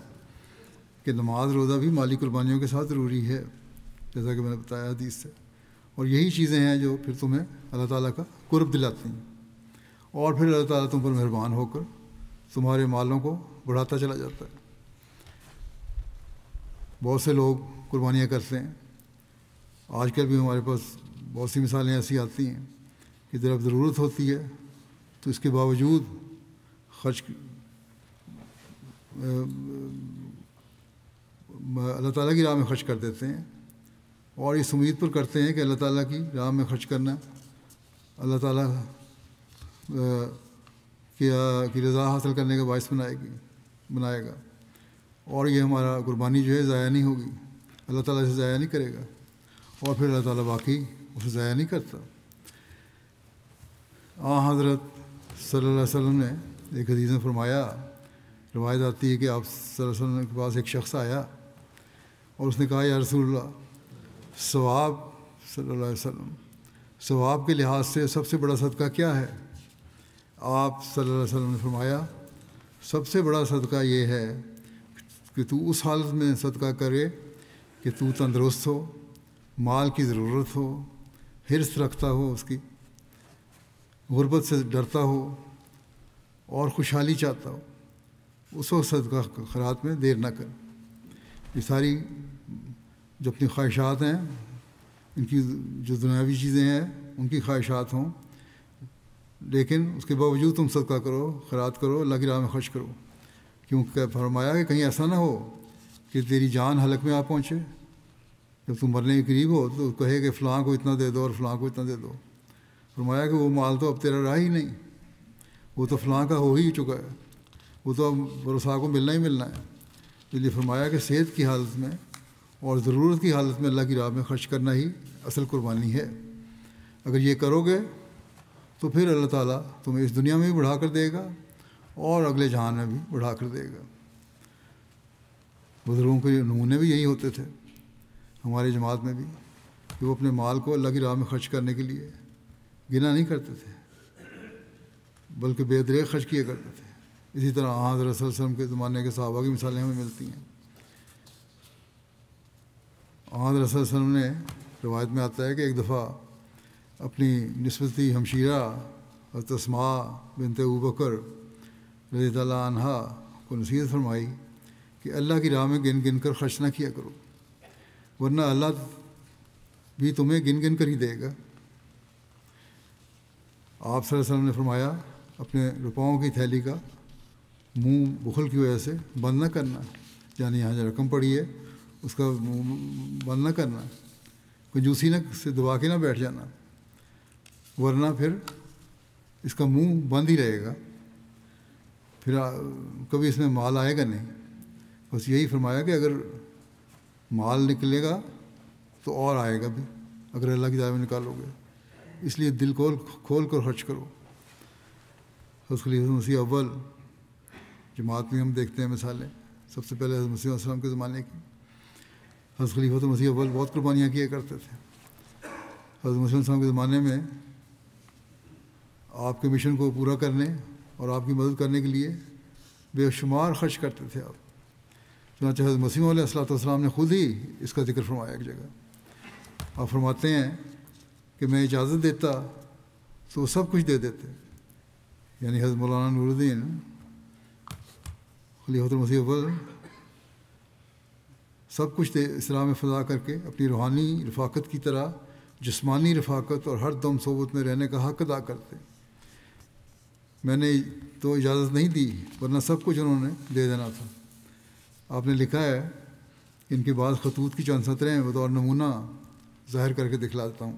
کہ نماز روزہ بھی مالی قربانیوں کے ساتھ ضروری ہے، جیسا کہ میں نے بتایا حدیث سے. اور یہی چیزیں ہیں جو پھر تمہیں اللہ تعالیٰ کا قرب دلاتی ہیں، اور پھر اللہ تعالیٰ تم پر مہربان ہو کر تمہارے مالوں کو بڑھاتا چلا جاتا ہے. بہت سے لوگ قربانیاں کرتے ہیں. آج کل بھی ہمارے پاس بہت سی مثالیں ایسی آتی ہیں کہ جب ضرورت ہوتی ہے تو اس کے باوجود خرچ اللہ تعالیٰ کی راہ میں خرچ کر دیتے ہیں، اور اس امید پر کرتے ہیں کہ اللہ تعالیٰ کی راہ میں خرچ کرنا اللہ تعالیٰ کی رضا حاصل کرنے کا باعث بنائے گا، اور یہ ہمارا قربانی جو ہے ضائع نہیں ہوگی، اللہ تعالیٰ اسے ضائع نہیں کرے گا، اور پھر اللہ تعالیٰ واقعی اسے ضائع نہیں کرتا. حضرت صلی اللہ علیہ وسلم نے ایک حدیث میں فرمایا، روایت آتی ہے کہ آپ صلی اللہ علیہ وسلم کے پاس ایک شخص آیا اور اس نے کہا یا رسول اللہ، ثواب صلی اللہ علیہ وسلم ثواب کے لحاظ سے سب سے بڑا صدقہ کیا ہے؟ آپ صلی اللہ علیہ وسلم نے فرمایا، سب سے بڑا صدقہ یہ ہے کہ تو اس حالت میں صدقہ کرے کہ تو تندرست ہو، مال کی ضرورت ہو، حرص رکھتا ہو، اس کی غربت سے ڈرتا ہو اور خوشحالی چاہتا ہو. اس وقت صدقہ خیرات میں دیر نہ کر. یہ ساری جو اپنی خواہشات ہیں، ان کی جو دنیاوی چیزیں ہیں ان کی خواہشات ہوں، لیکن اس کے باوجود تم صدقہ کرو، خیرات کرو، اللہ کی راہ میں خرچ کرو. کیونکہ فرمایا کہ کہیں ایسا نہ ہو کہ تیری جان ہلک میں آ پہنچے، جب تم مرنے کے قریب ہو تو کہے کہ فلاں کو اتنا دے دو اور فلاں کو اتنا دے دو. فرمایا کہ وہ مال تو اب تیرا رہا ہی نہیں، وہ تو فلاں کا ہو ہی چکا ہے، وہ تو اب ورثاء کو ملنا ہی ملنا ہے. اس لیے فرمایا کہ صحت کی حالت میں اور ضرورت کی حالت میں اللہ کی راہ میں خرچ کرنا ہی اصل قربانی ہے. اگر یہ کرو گے تو پھر اللہ تعالیٰ تمہیں اس دنیا میں بھی بڑھا کر دے گا اور اگلے جہان میں بھی بڑھا کر دے گا. بزرگوں کے نمونے بھی یہی ہوتے تھے ہماری جماعت میں بھی، کہ وہ اپنے مال کو اللہ کی راہ میں خرچ کرنے کے لیے گنا نہیں کرتے تھے، بلکہ بے دریغ خرچ کیا کرتے تھے. اسی طرح حضرت صلی اللہ علیہ وسلم کے زمانے کے صحابہ کی مثالیں ہمیں ملتی ہیں. حضرت صلی اللہ علیہ وسلم نے روایت میں آتا ہے کہ ایک دفعہ اپنی نسبتی ہمشیرہ حضرت اسماء بنت ابوبکر رضی اللہ عنہا کو نصیحت فرمائی کہ اللہ کی راہ میں گن گن کر خرچ نہ کیا کرو، ورنہ اللہ بھی تمہیں گن گن کر ہی دے گا. آپ صلی اللہ علیہ وسلم نے فرمایا، اپنے روپاؤں کی تھیلی کا منہ بخل کی وجہ سے بند نہ کرنا، یعنی یہاں جو رقم پڑی ہے اس کا منہ بند نہ کرنا، کنجوسی سے دبا کے نہ بیٹھ جانا، ورنہ پھر اس کا منہ بند ہی رہے گا، پھر کبھی اس میں مال آئے گا نہیں. بس یہی فرمایا کہ اگر مال نکلے گا تو اور آئے گا بھی اگر اللہ کی راہ میں نکالو گے. اس لیے دل کھول کر خرچ کرو. حضرت خلیفۃ مسیح اول جماعت میں ہم دیکھتے ہیں مثالیں. سب سے پہلے حضرت مسیح علیہ السلام کے زمانے کی. حضرت خلیفۃ مسیح اول بہت قربانیاں کیا کرتے تھے. حضرت مسیح علیہ السلام کے زمانے میں آپ کے مشن کو پورا کرنے اور آپ کی مدد کرنے کے لیے بے شمار خرچ کرتے تھے آپ. چنانچہ حضرت مسیح علیہ السلام نے خود ہی اس کا ذکر فرمایا ایک جگہ. آپ فرماتے ہیں کہ میں اجازت دیتا تو وہ سب کچھ دے دیتے. یعنی حضرت مولانا نور الدین خلیفۃ المسیح اول سب کچھ اسلام میں فضا کر کے اپنی روحانی رفاقت کی طرح جسمانی رفاقت اور ہر دم صحبت میں رہنے کا حق ادا کرتے. میں نے تو اجازت نہیں دی، ورنہ سب کچھ انہوں نے دے دینا تھا. آپ نے لکھا ہے کہ ان کے بعض خطوط کی چند سطریں بطور نمونہ ظاہر کر کے دکھلاتا ہوں.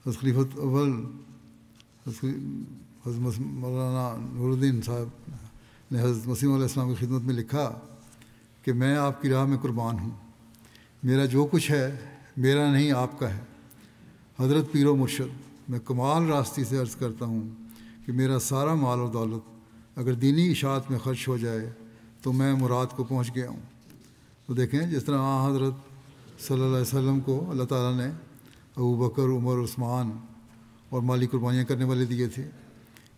حضرت خلیفۃ اول حضرت مولانا نور الدین صاحب نے حضرت مسیح علیہ السلام کی خدمت میں لکھا کہ میں آپ کی راہ میں قربان ہوں. میرا جو کچھ ہے میرا نہیں آپ کا ہے. حضرت پیر و مرشد، میں کمال راستی سے عرض کرتا ہوں کہ میرا سارا مال و دولت اگر دینی اشاعت میں خرچ ہو جائے تو میں مراد کو پہنچ گیا ہوں. تو دیکھیں جس طرح حضرت صلی اللہ علیہ وسلم کو اللہ تعالیٰ نے ابو بکر، عمر، عثمان اور مالی قربانیاں کرنے والے دیے تھے،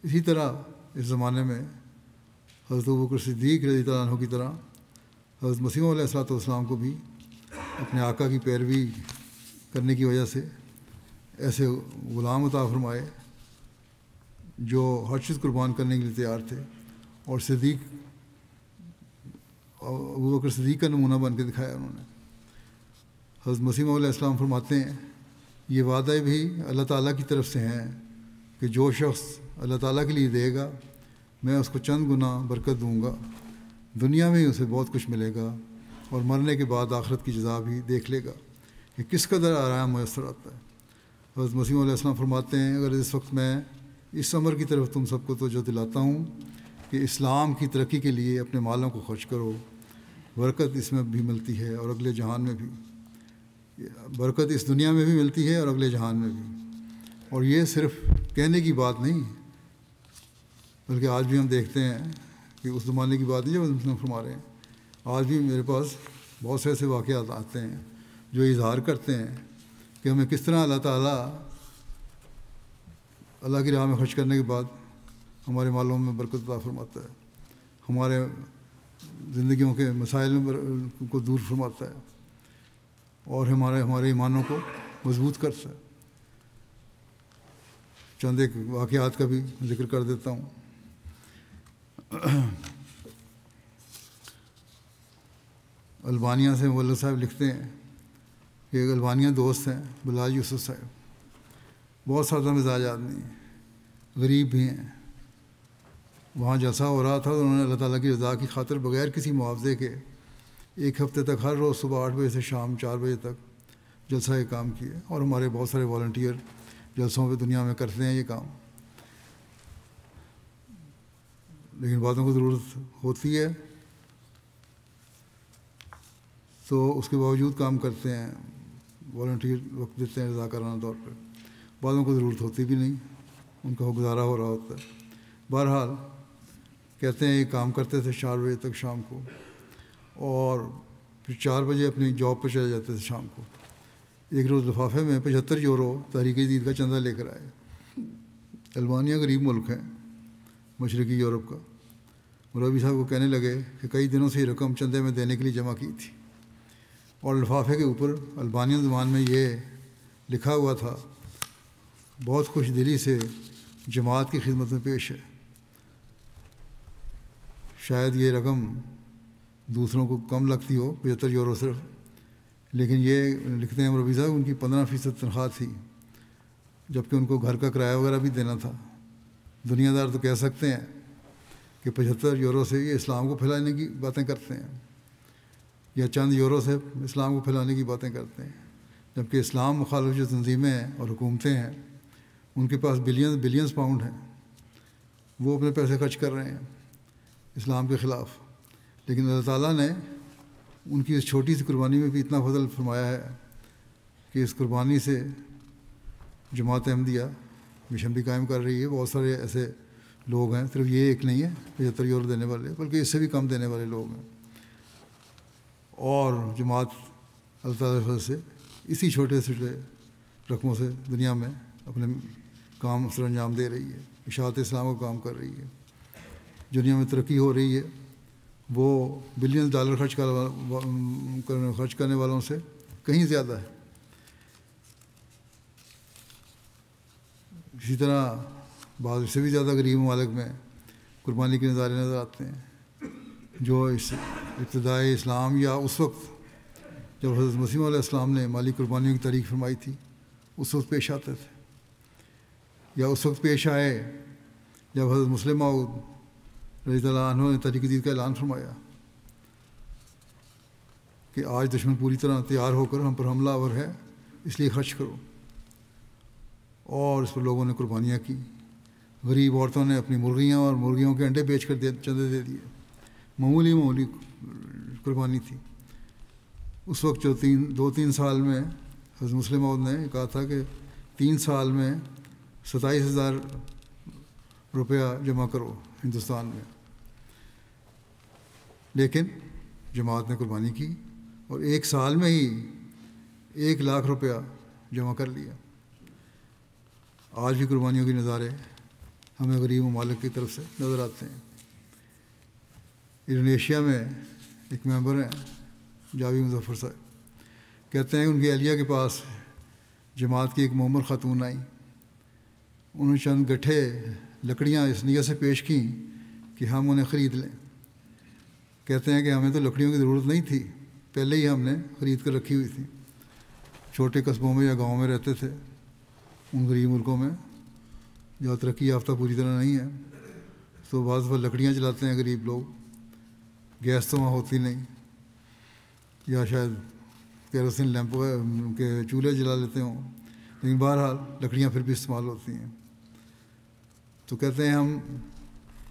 اسی طرح اس زمانے میں حضرت ابو بکر صدیق رضی اللہ عنہ کی طرح حضرت مسیح علیہ الصلوۃ والسلام کو بھی اپنے آقا کی پیروی کرنے کی وجہ سے ایسے غلام عطا فرمائے جو ہر چیز قربان کرنے کے لیے تیار تھے، اور صدیق ابو بکر صدیق کا نمونہ بن کے دکھایا انہوں نے۔ حضرت مسیح علیہ السلام فرماتے ہیں یہ وعدے بھی اللہ تعالیٰ کی طرف سے ہیں کہ جو شخص اللہ تعالیٰ کے لیے دے گا میں اس کو چند گنا برکت دوں گا، دنیا میں ہی اسے بہت کچھ ملے گا اور مرنے کے بعد آخرت کی جزا بھی دیکھ لے گا کہ کس قدر آرام میسر آتا ہے۔ حضرت مسیح علیہ السلام فرماتے ہیں اگر اس وقت میں اس امر کی طرف تم سب کو توجہ دلاتا ہوں کہ اسلام کی ترقی کے لیے اپنے مالوں کو خرچ کرو، برکت اس میں بھی ملتی ہے اور اگلے جہان میں بھی، برکت اس دنیا میں بھی ملتی ہے اور اگلے جہان میں بھی۔ اور یہ صرف کہنے کی بات نہیں بلکہ آج بھی ہم دیکھتے ہیں کہ اس زمانے کی بات نہیں جو ہم فرما رہے ہیں، آج بھی میرے پاس بہت سے ایسے واقعات آتے ہیں جو اظہار کرتے ہیں کہ ہمیں کس طرح اللہ تعالیٰ اللہ کی راہ میں خرچ کرنے کے بعد ہمارے مالوں میں برکت عطا فرماتا ہے، ہمارے زندگیوں کے مسائل کو دور فرماتا ہے اور ہمارے ایمانوں کو مضبوط کرتا ہے۔ چند ایک واقعات کا بھی ذکر کر دیتا ہوں۔ البانیہ سے مولوی صاحب لکھتے ہیں کہ ایک البانیہ دوست ہیں بلال یوسف صاحب، بہت سادہ مزاج آدمی ہیں، غریب بھی ہیں۔ وہاں جلسہ ہو رہا تھا تو انہوں نے اللہ تعالیٰ کی رضا کی خاطر بغیر کسی معاوضے کے ایک ہفتے تک ہر روز صبح 8 بجے سے شام 4 بجے تک جلسہ کے کام کیے، اور ہمارے بہت سارے والنٹیئر جلسوں پہ دنیا میں کرتے ہیں یہ کام، لیکن باتوں کو ضرورت ہوتی ہے تو اس کے باوجود کام کرتے ہیں، والنٹیئر وقت دیتے ہیں رضاکارانہ طور پہ، بعضوں کو ضرورت ہوتی بھی نہیں، ان کا گزارا ہو رہا ہوتا ہے۔ بہرحال کہتے ہیں یہ کام کرتے تھے 4 بجے تک شام کو، اور پھر 4 بجے اپنی جاب پہ چلے جاتے تھے شام کو۔ ایک روز لفافے میں 75 یورو تحریک جدید کا چندہ لے کر آئے۔ البانیہ غریب ملک ہے مشرقی یورپ کا۔ مربی صاحب کو کہنے لگے کہ کئی دنوں سے یہ رقم چندے میں دینے کے لیے جمع کی تھی، اور لفافے کے اوپر البانیہ زبان میں یہ لکھا ہوا تھا بہت خوش دلی سے جماعت کی خدمت میں پیش ہے۔ شاید یہ رقم دوسروں کو کم لگتی ہو، 75 یورو صرف، لیکن یہ لکھتے ہیں مربی صاحب ان کی 15% تنخواہ تھی، جبکہ ان کو گھر کا کرایہ وغیرہ بھی دینا تھا۔ دنیا دار تو کہہ سکتے ہیں کہ 75 یورو سے یہ اسلام کو پھیلانے کی باتیں کرتے ہیں، یا چند یورو سے اسلام کو پھیلانے کی باتیں کرتے ہیں، جبکہ اسلام مخالف جو تنظیمیں ہیں اور حکومتیں ہیں ان کے پاس بلینز پاؤنڈ ہیں، وہ اپنے پیسے خرچ کر رہے ہیں اسلام کے خلاف، لیکن اللہ تعالیٰ نے ان کی اس چھوٹی سی قربانی میں بھی اتنا فضل فرمایا ہے کہ اس قربانی سے جماعت احمدیہ مشن بھی قائم کر رہی ہے۔ بہت سارے ایسے لوگ ہیں، صرف یہ ایک نہیں ہے 75 یورو دینے والے، بلکہ اس سے بھی کم دینے والے لوگ ہیں، اور جماعت اللہ تعالیٰ کی وجہ سے اسی چھوٹے چھوٹے رقموں سے دنیا میں اپنے کام سر انجام دے رہی ہے، اشاعت اسلام کا کام کر رہی ہے۔ دنیا میں ترقی ہو رہی ہے، وہ بلین ڈالر خرچ کرنے والوں سے کہیں زیادہ ہے۔ اسی طرح بعض سے بھی زیادہ غریب ممالک میں قربانی کے نظارے نظر آتے ہیں جو اس ابتدائی اسلام یا اس وقت جب حضرت مسیح علیہ السلام نے مالی قربانیوں کی تاریخ فرمائی تھی اس وقت پیش آتے تھے، یا اس وقت پیش آئے جب حضرت مسلم موعود رضی اللہ عنہ نے تحریک جدید کا اعلان فرمایا کہ آج دشمن پوری طرح تیار ہو کر ہم پر حملہ آور ہے، اس لیے خرچ کرو، اور اس پر لوگوں نے قربانیاں کی۔ غریب عورتوں نے اپنی مرغیاں اور مرغیوں کے انڈے بیچ کر چندے دے دیے، معمولی قربانی تھی۔ اس وقت جو 2-3 سال میں حضرت مسلم موعود نے کہا تھا کہ 3 سال میں 27,000 روپیہ جمع کرو ہندوستان میں، لیکن جماعت نے قربانی کی اور 1 سال میں ہی 1 لاکھ روپیہ جمع کر لیا۔ آج بھی قربانیوں کے نظارے ہمیں غریب ممالک کی طرف سے نظر آتے ہیں۔ انڈونیشیا میں ایک ممبر ہیں جاوید مظفر صاحب، کہتے ہیں ان کی اہلیہ کے پاس جماعت کی ایک معمر خاتون آئیں۔ انہوں نے چند گٹھے لکڑیاں اس نیت سے پیش کیں کہ ہم انہیں خرید لیں۔ کہتے ہیں کہ ہمیں تو لکڑیوں کی ضرورت نہیں تھی، پہلے ہی ہم نے خرید کر رکھی ہوئی تھی۔ چھوٹے قصبوں میں یا گاؤں میں رہتے تھے، ان غریب ملکوں میں جو ترقی یافتہ پوری طرح نہیں ہے، تو بعض دفعہ لکڑیاں جلاتے ہیں غریب لوگ، گیس تو وہاں ہوتی نہیں، یا شاید کیروسین لیمپ کے چولہے جلا لیتے ہوں، لیکن بہرحال لکڑیاں پھر بھی استعمال ہوتی ہیں۔ تو کہتے ہیں ہم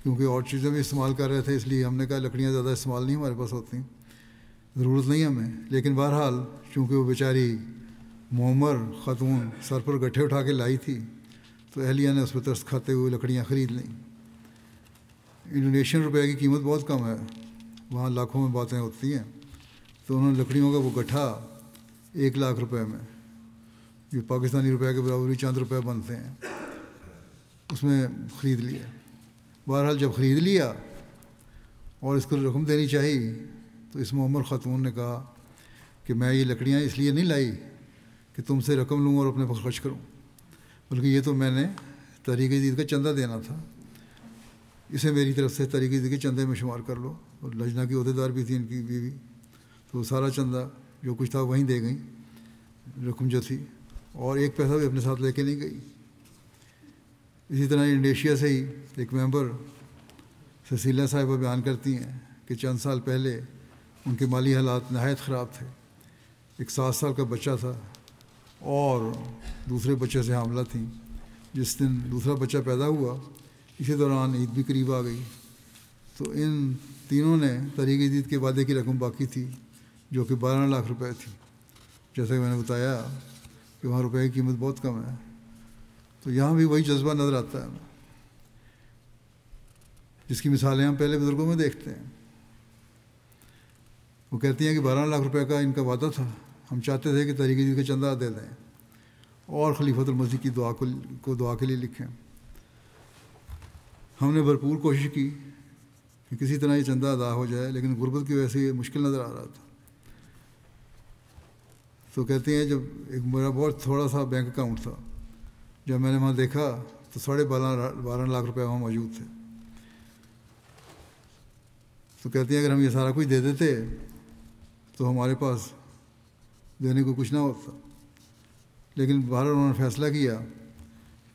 کیونکہ اور چیزیں بھی استعمال کر رہے تھے، اس لیے ہم نے کہا لکڑیاں زیادہ استعمال نہیں ہمارے پاس ہوتی، ضرورت نہیں ہمیں، لیکن بہرحال چونکہ وہ بیچاری معمر خاتون سر پر گٹھے اٹھا کے لائی تھی، تو اہلیہ نے اس پہ ترس کھاتے ہوئے لکڑیاں خرید لیں۔ انڈونیشین روپے کی قیمت بہت کم ہے، وہاں لاکھوں میں باتیں ہوتی ہیں، تو انہوں نے لکڑیوں کا وہ گٹھا 1 لاکھ روپے میں، جو پاکستانی روپے کے برابر بھی چند روپے بنتے ہیں، اس میں خرید لیا۔ بہرحال جب خرید لیا اور اس کو رقم دینی چاہیے، تو اس معمر خاتون نے کہا کہ میں یہ لکڑیاں اس لیے نہیں لائی کہ تم سے رقم لوں اور اپنے پر خرچ کروں، بلکہ یہ تو میں نے تحریک جدید کا چندہ دینا تھا، اسے میری طرف سے تحریک جدید کے چندے میں شمار کر لو۔ اور لجنہ کی عہدیدار بھی تھی ان کی بیوی، تو سارا چندہ جو کچھ تھا وہیں دے گئیں، رقم جو تھی، اور 1 پیسہ بھی اپنے ساتھ لے کے نہیں گئی۔ اسی طرح انڈونیشیا سے ہی ایک ممبر سسیلیہ صاحبہ بیان کرتی ہیں کہ چند سال پہلے ان کے مالی حالات نہایت خراب تھے۔ ایک 7 سال کا بچہ تھا اور دوسرے بچے سے حاملہ تھیں۔ جس دن دوسرا بچہ پیدا ہوا، اسی دوران عید بھی قریب آ گئی، تو ان تینوں نے تحریک جدید کے وعدے کی رقم باقی تھی جو کہ 12 لاکھ روپے تھی۔ جیسا کہ میں نے بتایا کہ وہاں روپے کی قیمت بہت کم ہے، تو یہاں بھی وہی جذبہ نظر آتا ہے جس کی مثالیں ہم پہلے بزرگوں میں دیکھتے ہیں۔ وہ کہتی ہیں کہ 12 لاکھ روپے کا ان کا وعدہ تھا، ہم چاہتے تھے کہ تحریک جدید کا چندہ دے دیں اور خلیفۃ المسیح کی دعا کے لیے لکھیں۔ ہم نے بھرپور کوشش کی کہ کسی طرح یہ چندہ ادا ہو جائے، لیکن غربت کی وجہ سے یہ مشکل نظر آ رہا تھا۔ تو کہتے ہیں جب ایک میرا بہت تھوڑا سا بینک اکاؤنٹ تھا، جب میں نے وہاں دیکھا تو 12.5 لاکھ روپے وہاں موجود تھے۔ تو کہتے ہیں اگر ہم یہ سارا کچھ دے دیتے تو ہمارے پاس دینے کو کچھ نہ ہوتا، لیکن بہرحال انہوں نے فیصلہ کیا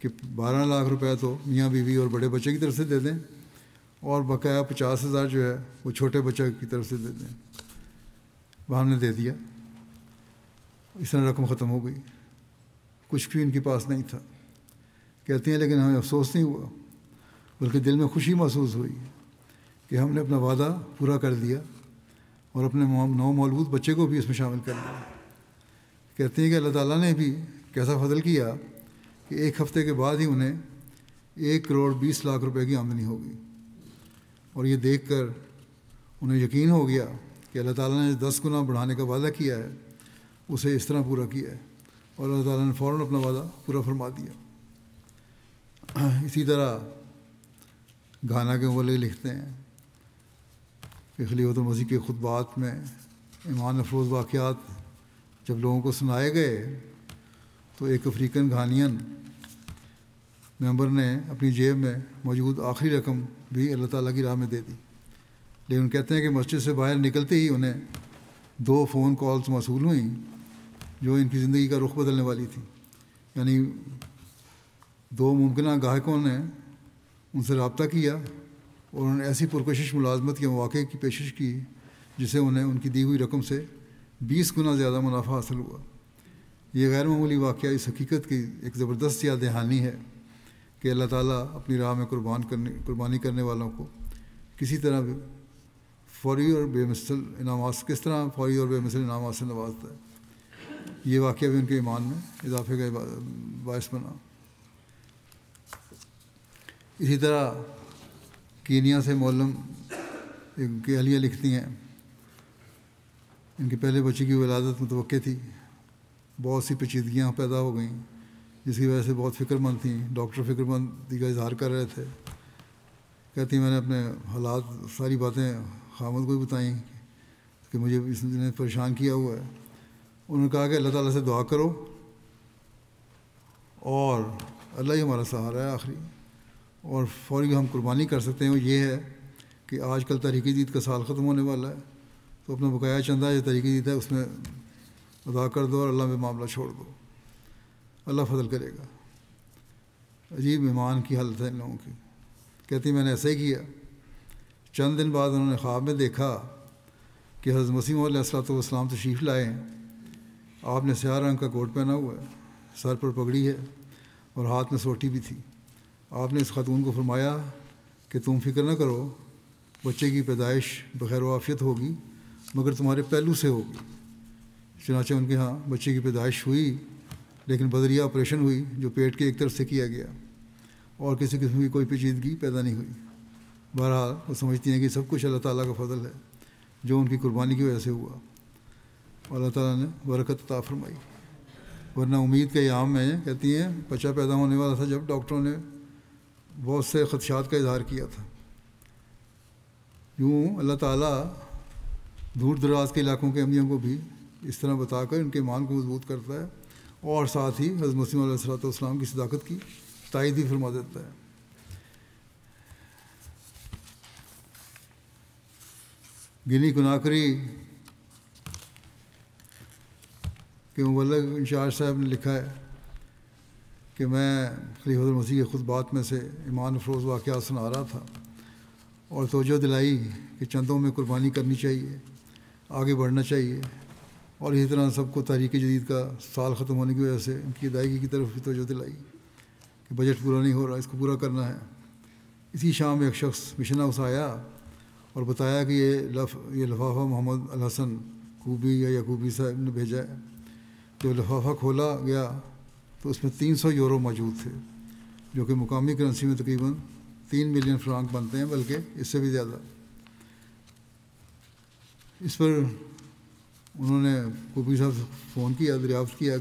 کہ 12 لاکھ روپے تو میاں بیوی اور بڑے بچے کی طرف سے دے دیں، اور بقایا 50,000 جو ہے وہ چھوٹے بچے کی طرف سے دے دیں۔ وہ ہم نے دے دیا، اس طرح رقم ختم ہو گئی، کچھ بھی ان کے پاس نہیں تھا۔ کہتے ہیں لیکن ہمیں افسوس نہیں ہوا، بلکہ دل میں خوشی محسوس ہوئی کہ ہم نے اپنا وعدہ پورا کر دیا اور اپنے نو مولود بچے کو بھی اس میں شامل کر لیا۔ کہتے ہیں کہ اللہ تعالیٰ نے بھی کیسا فضل کیا کہ 1 ہفتے کے بعد ہی انہیں 1,20,00,000 روپے کی آمدنی ہو گئی، اور یہ دیکھ کر انہیں یقین ہو گیا کہ اللہ تعالیٰ نے 10 گنا بڑھانے کا وعدہ کیا ہے اسے اس طرح پورا کیا ہے، اور اللہ تعالیٰ نے فوراً اپنا وعدہ پورا فرما دیا۔ اسی طرح گانا کے مولوی لکھتے ہیں کہ خلیفۃ المسیح کے خطبات میں ایمان افروز واقعات جب لوگوں کو سنائے گئے تو ایک افریقن گھانین ممبر نے اپنی جیب میں موجود آخری رقم بھی اللہ تعالیٰ کی راہ میں دے دی، لیکن کہتے ہیں کہ مسجد سے باہر نکلتے ہی انہیں 2 فون کالز موصول ہوئیں جو ان کی زندگی کا رخ بدلنے والی تھی۔ یعنی 2 ممکنہ گاہکوں نے ان سے رابطہ کیا اور انہوں نے ایسی پرکشش ملازمت کے مواقع کی پیشش کی جس سے انہیں ان کی دی ہوئی رقم سے 20 گنا زیادہ منافع حاصل ہوا۔ یہ غیر معمولی واقعہ اس حقیقت کی ایک زبردست یاد دہانی ہے کہ اللہ تعالیٰ اپنی راہ میں قربانی کرنے والوں کو کسی طرح فوری اور بے مثل انعامات کس طرح فوری اور بے مثل انعامات سے نوازتا ہے۔ یہ واقعہ بھی ان کے ایمان میں اضافے کا باعث بنا۔ اسی طرح کینیا سے معلم ایک اہلیہ لکھتی ہیں ان کے پہلے بچے کی ولادت متوقع تھی، بہت سی پیچیدگیاں پیدا ہو گئیں جس کی وجہ سے بہت فکر مند تھیں. ڈاکٹر فکر مندی کا اظہار کر رہے تھے. کہتی میں نے اپنے حالات ساری باتیں خامد کو بھی بتائیں کہ مجھے اس نے پریشان کیا ہوا ہے. انہوں نے کہا کہ اللہ تعالیٰ سے دعا کرو اور اللہ ہی ہمارا سہارا ہے آخری، اور فوری ہم قربانی کر سکتے ہیں. وہ یہ ہے کہ آج کل تحریک جدید کا سال ختم ہونے والا ہے، تو اپنا بقایا چندہ جو تحریک جدید ہے اس میں ادا کر دو اور اللہ میں معاملہ چھوڑ دو، اللہ فضل کرے گا. عجیب ایمان کی حالت ہے ان لوگوں کی. کہتی میں نے ایسا ہی کیا. چند دن بعد انہوں نے خواب میں دیکھا کہ حضرت مسیح موعود علیہ السلام تشریف لائے ہیں. آپ نے سیاہ رنگ کا کوٹ پہنا ہوا ہے، سر پر پگڑی ہے اور ہاتھ میں سوٹی بھی تھی. آپ نے اس خاتون کو فرمایا کہ تم فکر نہ کرو، بچے کی پیدائش بخیر و عافیت ہوگی، مگر تمہارے پہلو سے ہوگی. چنانچہ ان کے ہاں بچے کی پیدائش ہوئی، لیکن بدریہ آپریشن ہوئی جو پیٹ کے ایک طرف سے کیا گیا، اور کسی قسم کی کوئی پیچیدگی پیدا نہیں ہوئی. بہرحال وہ سمجھتی ہیں کہ سب کچھ اللہ تعالیٰ کا فضل ہے جو ان کی قربانی کی وجہ سے ہوا، اور اللہ تعالیٰ نے برکت عطا فرمائی. ورنہ امید کے ایام میں کہتی ہیں بچہ پیدا ہونے والا تھا جب ڈاکٹروں نے بہت سے خدشات کا اظہار کیا تھا. یوں اللہ تعالیٰ دور دراز کے علاقوں کے اہمیوں کو بھی اس طرح بتا کر ان کے ایمان کو مضبوط کرتا ہے، اور ساتھ ہی حضرت مسیح علیہ السلام کی صداقت کی تائید بھی فرما دیتا ہے. گنی کناکری کہ مبلغ انچارج صاحب نے لکھا ہے کہ میں خلیفہ المسیح کے خطبات میں سے ایمان افروز واقعات سنا رہا تھا اور توجہ دلائی کہ چندوں میں قربانی کرنی چاہیے، آگے بڑھنا چاہیے، اور اسی طرح سب کو تحریک جدید کا سال ختم ہونے کی وجہ سے ان کی ادائیگی کی طرف بھی توجہ دلائی کہ بجٹ پورا نہیں ہو رہا، اس کو پورا کرنا ہے. اسی شام ایک شخص مشن ہاؤس آیا اور بتایا کہ یہ لفافہ محمد الحسن کوبی یا یعقوبی صاحب نے بھیجا ہے. جب لفافہ کھولا گیا تو اس میں 300 یورو موجود تھے، جو کہ مقامی کرنسی میں تقریباً 3 ملین فرانک بنتے ہیں، بلکہ اس سے بھی زیادہ. اس پر انہوں نے کوبی صاحب سے فون کیا، دریافت کیا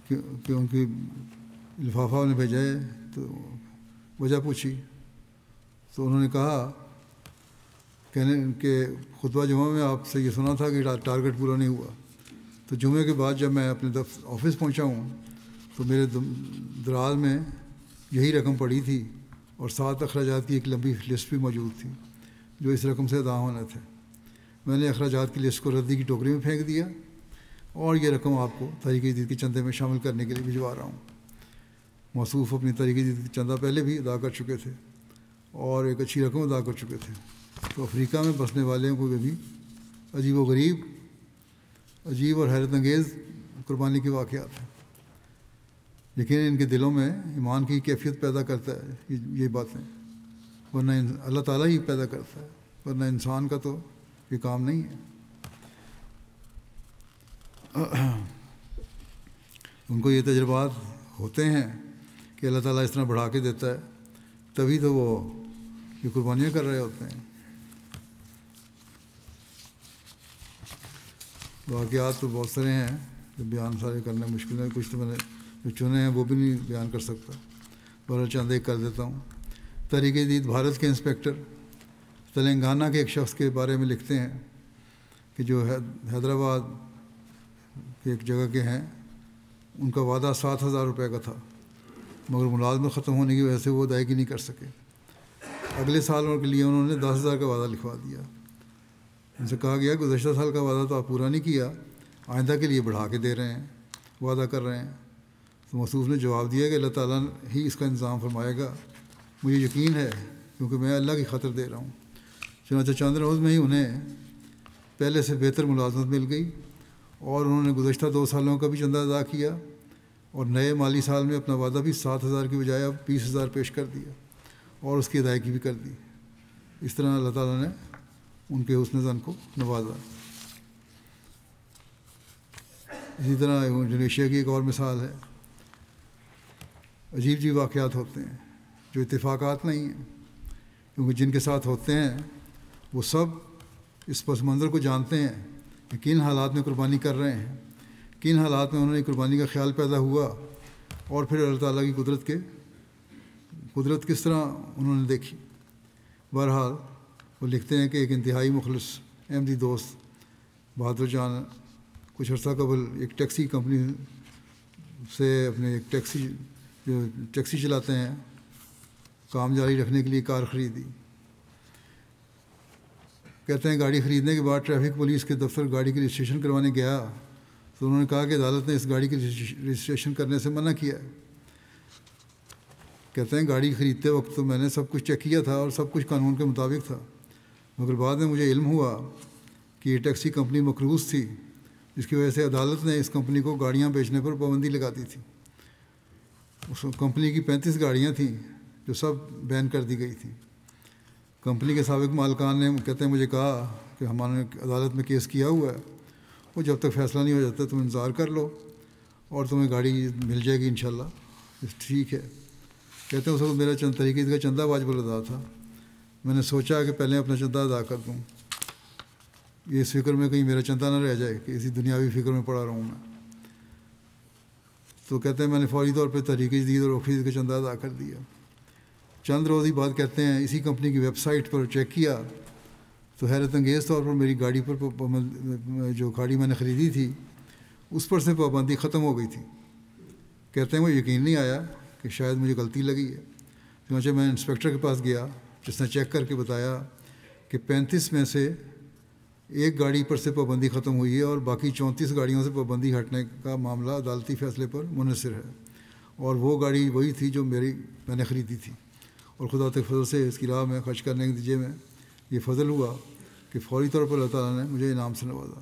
کہ ان کی لفافہ انہیں بھیجا ہے، تو وجہ پوچھی تو انہوں نے کہا کہ خطبہ جمعہ میں آپ سے یہ سنا تھا کہ ٹارگٹ پورا نہیں ہوا. تو جمعے کے بعد جب میں اپنے آفس پہنچا ہوں تو میرے دراز میں یہی رقم پڑی تھی اور 7 اخراجات کی ایک لمبی لسٹ بھی موجود تھی جو اس رقم سے ادا ہونا تھے. میں نے اخراجات کی لسٹ کو ردی کی ٹوکری میں پھینک دیا اور یہ رقم آپ کو تحریک جدید کے چندے میں شامل کرنے کے لیے بھجوا رہا ہوں. موصوف اپنی تحریک جدید کی چندہ پہلے بھی ادا کر چکے تھے اور ایک اچھی رقم ادا کر چکے تھے. تو افریقہ میں بسنے والوں کو بھی عجیب و غریب، عجیب اور حیرت انگیز قربانی کے واقعات ہیں، لیکن ان کے دلوں میں ایمان کی کیفیت پیدا کرتا ہے یہ باتیں، ورنہ اللہ تعالیٰ ہی پیدا کرتا ہے، ورنہ انسان کا تو یہ کام نہیں ہے. ان کو یہ تجربات ہوتے ہیں کہ اللہ تعالیٰ اس طرح بڑھا کے دیتا ہے، تبھی تو وہ یہ قربانیاں کر رہے ہوتے ہیں. واقعات تو بہت سارے ہیں، جو بیان سارے کرنا مشکل ہے. کچھ تو میں نے جو چنے ہیں وہ بھی نہیں بیان کر سکتا، بہرحال چند ایک کر دیتا ہوں. تحریک جدید بھارت کے انسپیکٹر تلنگانہ کے ایک شخص کے بارے میں لکھتے ہیں کہ جو حیدرآباد کے ایک جگہ کے ہیں، ان کا وعدہ 7,000 روپے کا تھا، مگر ملازمت ختم ہونے کی وجہ سے وہ ادائیگی نہیں کر سکے. اگلے سال کے لیے انہوں نے 10,000 کا وعدہ لکھوا دیا. ان سے کہا گیا گزشتہ سال کا وعدہ تو آپ پورا نہیں کیا، آئندہ کے لیے بڑھا کے دے رہے ہیں، وعدہ کر رہے ہیں. تو موصوف نے جواب دیا کہ اللہ تعالیٰ ہی اس کا انتظام فرمائے گا، مجھے یقین ہے کیونکہ میں اللہ کی خاطر دے رہا ہوں. چنانچہ چند روز میں ہی انہیں پہلے سے بہتر ملازمت مل گئی اور انہوں نے گزشتہ 2 سالوں کا بھی چندہ ادا کیا اور نئے مالی سال میں اپنا وعدہ بھی 7,000 کی بجائے اب 20,000 پیش کر دیا اور اس کی ادائیگی بھی کر دی. اس طرح اللہ تعالیٰ نے ان کے حسن زن کو نوازا. اسی طرح انڈونیشیا کی ایک اور مثال ہے. عجیب عجیب واقعات ہوتے ہیں جو اتفاقات نہیں ہیں، کیونکہ جن کے ساتھ ہوتے ہیں وہ سب اس پس منظر کو جانتے ہیں کہ کن حالات میں قربانی کر رہے ہیں، کن حالات میں انہوں نے قربانی کا خیال پیدا ہوا، اور پھر اللہ تعالیٰ کی قدرت کس طرح انہوں نے دیکھی۔ بہرحال وہ لکھتے ہیں کہ ایک انتہائی مخلص احمدی دوست بہادر جان کچھ عرصہ قبل ایک ٹیکسی کمپنی سے اپنے ایک ٹیکسی چلاتے ہیں کام جاری رکھنے کے لیے کار خریدی۔ کہتے ہیں گاڑی خریدنے کے بعد ٹریفک پولیس کے دفتر گاڑی کی رجسٹریشن کروانے گیا تو انہوں نے کہا کہ عدالت نے اس گاڑی کی رجسٹریشن کرنے سے منع کیا ہے۔ کہتے ہیں گاڑی خریدتے وقت تو میں نے سب کچھ چیک کیا تھا اور سب کچھ قانون کے مطابق تھا، مگر بعد میں مجھے علم ہوا کہ یہ ٹیکسی کمپنی مقروض تھی، جس کی وجہ سے عدالت نے اس کمپنی کو گاڑیاں بیچنے پر پابندی لگا دی تھی۔ اس کمپنی کی 35 گاڑیاں تھیں جو سب بین کر دی گئی تھیں۔ کمپنی کے سابق مالکان نے کہتے ہیں مجھے کہا کہ ہمارے عدالت میں کیس کیا ہوا ہے، وہ جب تک فیصلہ نہیں ہو جاتا تم انتظار کر لو اور تمہیں گاڑی مل جائے گی انشاءاللہ۔ ٹھیک ہے۔ کہتے ہیں اس وقت میرا چند طریقے کا چندہ واجب الادا تھا، میں نے سوچا کہ پہلے اپنا چندہ ادا کر دوں، یہ اس فکر میں کہیں میرا چندہ نہ رہ جائے کہ اسی دنیاوی فکر میں پڑا رہوں میں۔ تو کہتے ہیں میں نے فوری طور پہ تحریک جدید اور وقف کا چندہ ادا کر دیا۔ چند روز ہی بعد کہتے ہیں اسی کمپنی کی ویب سائٹ پر چیک کیا تو حیرت انگیز طور پر میری گاڑی پر جو گاڑی میں نے خریدی تھی اس پر سے پابندی ختم ہو گئی تھی۔ کہتے ہیں مجھے یقین نہیں آیا کہ شاید مجھے غلطی لگی ہے، چنانچہ میں انسپیکٹر کے پاس گیا جس نے چیک کر کے بتایا کہ 35 میں سے ایک گاڑی پر سے پابندی ختم ہوئی ہے اور باقی 34 گاڑیوں سے پابندی ہٹنے کا معاملہ عدالتی فیصلے پر منحصر ہے، اور وہ گاڑی وہی تھی جو میں نے خریدی تھی، اور خدا کے فضل سے اس کی راہ میں خرچ کرنے کے نتیجے میں یہ فضل ہوا کہ فوری طور پر اللہ تعالیٰ نے مجھے انعام سے نوازا۔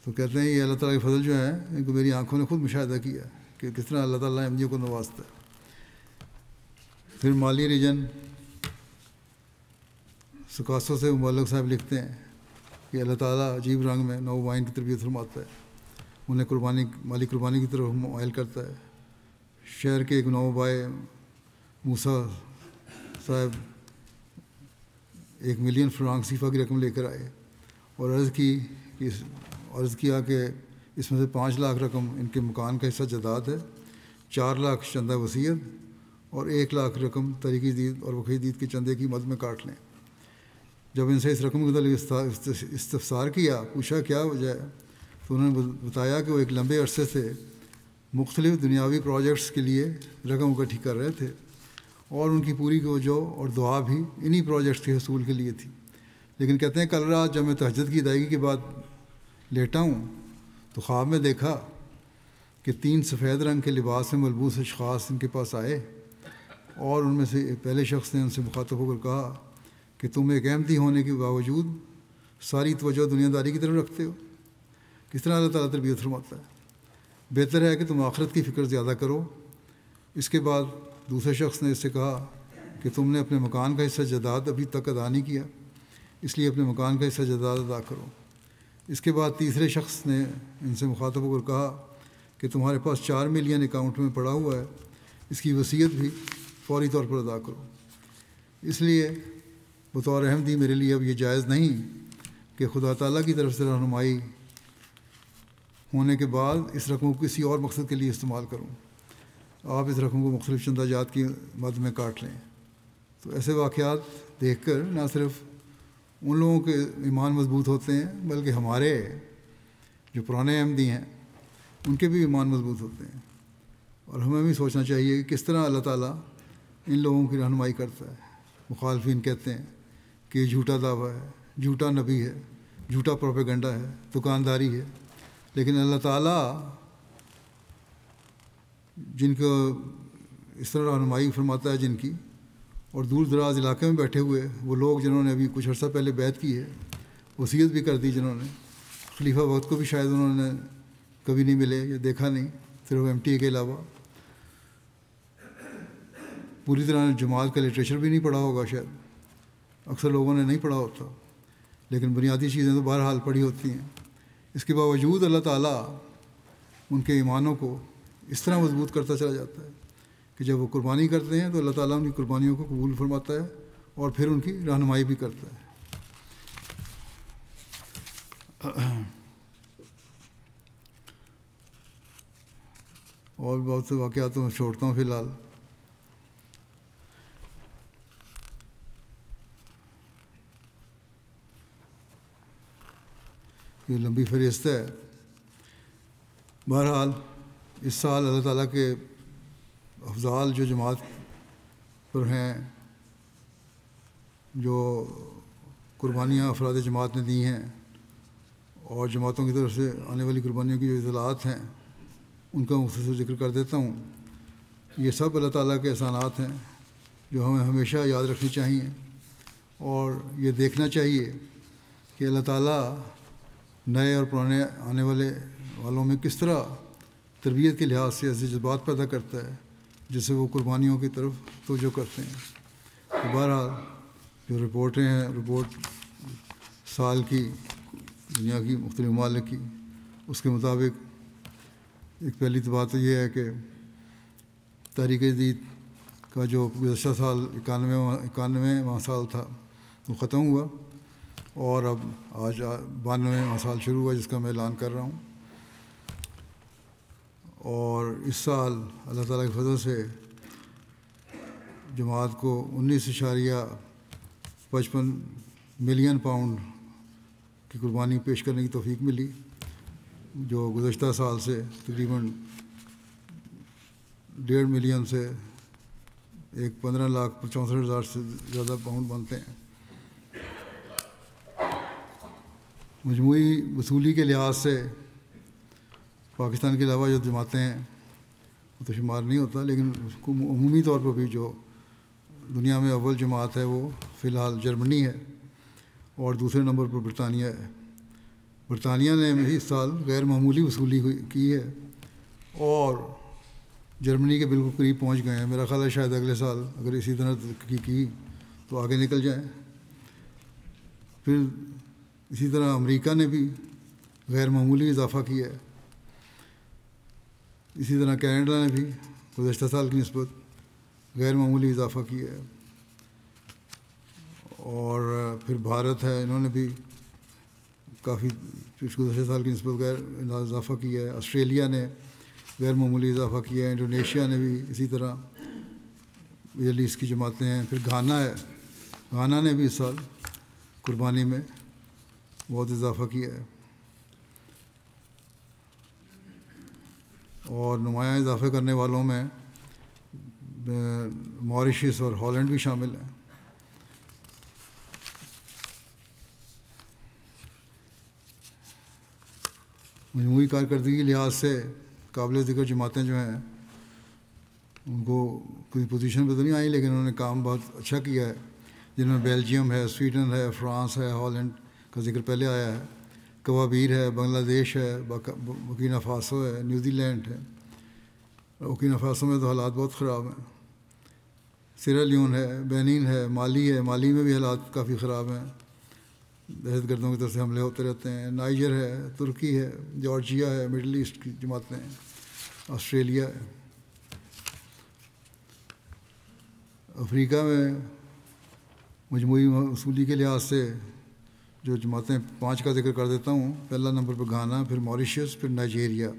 تو کہتے ہیں یہ اللہ تعالیٰ کے فضل جو ہیں ان کو میری آنکھوں نے خود مشاہدہ کیا کہ کس طرح اللہ تعالیٰ احمدیوں کو نوازتا ہے۔ پھر مالی ریجن سکاسو سے مبلغ صاحب لکھتے ہیں کہ اللہ تعالیٰ عجیب رنگ میں نوآبائین کی تربیت فرماتا ہے، انہیں مالی قربانی کی طرف مائل کرتا ہے۔ شہر کے ایک نوآبائے موسیٰ صاحب 1 ملین فرانک صیفہ کی رقم لے کر آئے اور عرض کیا کہ اس میں سے 5 لاکھ رقم ان کے مکان کا حصہ جائیداد ہے، 4 لاکھ چندہ وصیت اور 1 لاکھ رقم تحریک جدید اور وقف جدید کے چندے کی مد میں کاٹ لیں۔ جب ان سے اس رقم کے متعلق استفسار کیا، پوچھا کیا وجہ ہے، تو انہوں نے بتایا کہ وہ ایک لمبے عرصے سے مختلف دنیاوی پروجیکٹس کے لیے رقم اکٹھی کر رہے تھے اور ان کی پوری توجہ اور دعا بھی انہی پروجیکٹس کے حصول کے لیے تھی۔ لیکن کہتے ہیں کل رات جب میں تہجد کی ادائیگی کے بعد لیٹا ہوں تو خواب میں دیکھا کہ 3 سفید رنگ کے لباس میں ملبوس اشخاص ان کے پاس آئے اور ان میں سے پہلے شخص نے ان سے مخاطب ہو کر کہا کہ تم ایک احمدی ہونے کے باوجود ساری توجہ دنیا داری کی طرف رکھتے ہو۔ کس طرح اللہ تعالیٰ تربیت فرماتا ہے۔ بہتر ہے کہ تم آخرت کی فکر زیادہ کرو۔ اس کے بعد دوسرے شخص نے اس سے کہا کہ تم نے اپنے مکان کا حصہ جائیداد ابھی تک ادا نہیں کیا، اس لیے اپنے مکان کا حصہ جائیداد ادا کرو۔ اس کے بعد تیسرے شخص نے ان سے مخاطب ہو کر کہا کہ تمہارے پاس 4 ملین اکاؤنٹ میں پڑا ہوا ہے، اس کی وصیت بھی فوری طور پر ادا کرو۔ اس لیے بطور احمدی میرے لیے اب یہ جائز نہیں کہ خدا تعالیٰ کی طرف سے رہنمائی ہونے کے بعد اس رقم کو کسی اور مقصد کے لیے استعمال کروں۔ آپ اس رقم کو مختلف چندہ جات کی مد میں کاٹ لیں۔ تو ایسے واقعات دیکھ کر نہ صرف ان لوگوں کے ایمان مضبوط ہوتے ہیں بلکہ ہمارے جو پرانے احمدی ہیں ان کے بھی ایمان مضبوط ہوتے ہیں، اور ہمیں بھی سوچنا چاہیے کہ کس طرح اللہ تعالیٰ ان لوگوں کی رہنمائی کرتا ہے۔ مخالفین کہتے ہیں کہ یہ جھوٹا دعویٰ ہے، جھوٹا نبی ہے، جھوٹا پروپیگنڈا ہے، دکانداری ہے، لیکن اللہ تعالیٰ جن کو اس طرح رہنمائی فرماتا ہے جن کی، اور دور دراز علاقے میں بیٹھے ہوئے وہ لوگ جنہوں نے ابھی کچھ عرصہ پہلے بیعت کی ہے، وصیت بھی کر دی جنہوں نے، خلیفہ وقت کو بھی شاید انہوں نے کبھی نہیں ملے یا دیکھا نہیں صرف ایم ٹی اے کے علاوہ، پوری طرح جماعت کا لٹریچر بھی نہیں پڑھا ہوگا، شاید اکثر لوگوں نے نہیں پڑھا ہوتا، لیکن بنیادی چیزیں تو بہرحال پڑھی ہوتی ہیں۔ اس کے باوجود اللہ تعالیٰ ان کے ایمانوں کو اس طرح مضبوط کرتا چلا جاتا ہے کہ جب وہ قربانی کرتے ہیں تو اللہ تعالیٰ ان کی قربانیوں کو قبول فرماتا ہے اور پھر ان کی رہنمائی بھی کرتا ہے۔ اور بہت سے واقعات تو میں چھوڑتا ہوں فی الحال۔ یہ لمبی فہرست ہے۔ بہرحال اس سال اللہ تعالیٰ کے افضال جو جماعت پر ہیں، جو قربانیاں افراد جماعت نے دی ہیں اور جماعتوں کی طرف سے آنے والی قربانیوں کی جو اطلاعات ہیں ان کا مختصر ذکر کر دیتا ہوں۔ یہ سب اللہ تعالیٰ کے احسانات ہیں جو ہمیں ہمیشہ یاد رکھنی چاہیے، اور یہ دیکھنا چاہیے کہ اللہ تعالیٰ نئے اور پرانے آنے والوں میں کس طرح تربیت کے لحاظ سے ایسے جذبات پیدا کرتا ہے جس سے وہ قربانیوں کی طرف توجہ کرتے ہیں۔ تو بہرحال جو رپورٹ سال کی دنیا کی مختلف ممالک کی، اس کے مطابق ایک پہلی تو بات یہ ہے کہ تحریک جدید کا جو گزشتہ سال 91واں سال تھا وہ ختم ہوا، اور اب آج 92واں سال شروع ہوا جس کا میں اعلان کر رہا ہوں۔ اور اس سال اللہ تعالیٰ کے فضل سے جماعت کو 19.55 ملین پاؤنڈ کی قربانی پیش کرنے کی توفیق ملی، جو گزشتہ سال سے تقریباً 1.5 ملین سے 15,64,000 سے زیادہ پاؤنڈ بنتے ہیں۔ مجموعی وصولی کے لحاظ سے پاکستان کے علاوہ جو جماعتیں ہیں وہ تو شمار نہیں ہوتا، لیکن عمومی طور پر بھی جو دنیا میں اول جماعت ہے وہ فی الحال جرمنی ہے، اور دوسرے نمبر پر برطانیہ ہے۔ برطانیہ نے اس سال غیر معمولی وصولی کی ہے اور جرمنی کے بالکل قریب پہنچ گئے ہیں۔ میرا خیال ہے شاید اگلے سال اگر اسی طرح ترقی کی تو آگے نکل جائیں۔ پھر اسی طرح امریکہ نے بھی غیر معمولی اضافہ کیا ہے، اسی طرح کینیڈا نے بھی گزشتہ سال کی نسبت غیر معمولی اضافہ کیا ہے، اور پھر بھارت ہے، انہوں نے بھی کافی گزشتہ سال کی نسبت غیر اضافہ کیا ہے۔ آسٹریلیا نے غیر معمولی اضافہ کیا ہے، انڈونیشیا نے بھی اسی طرح 42 کی جماعتیں ہیں۔ پھر گھانا ہے، گھانا نے بھی اس سال قربانی میں بہت اضافہ کیا ہے، اور نمایاں اضافے کرنے والوں میں ماریشس اور ہالینڈ بھی شامل ہیں۔ مجموعی کارکردگی کے لحاظ سے قابل ذکر جماعتیں جو ہیں ان کو کوئی پوزیشن پہ تو نہیں آئی، لیکن انہوں نے کام بہت اچھا کیا ہے، جن میں بیلجیم ہے، سویڈن ہے، فرانس ہے، ہالینڈ کا ذکر پہلے آیا ہے، کوابیر ہے، بنگلہ دیش ہے، بورکینا فاسو ہے، نیوزی لینڈ ہے۔ بورکینا فاسو میں تو حالات بہت خراب ہیں، سیرا لیون ہے، بینین ہے، مالی ہے، مالی میں بھی حالات کافی خراب ہیں، دہشت گردوں کی طرف سے حملے ہوتے رہتے ہیں۔ نائجر ہے، ترکی ہے، جارجیا ہے، مڈل ایسٹ کی جماعتیں ہیں، آسٹریلیا ہے۔ افریقہ میں مجموعی وصولی کے لحاظ سے جو جماعتیں 5 کا ذکر کر دیتا ہوں۔ پہلا نمبر پہ گھانا، پھر ماریشس، پھر نائجیریا،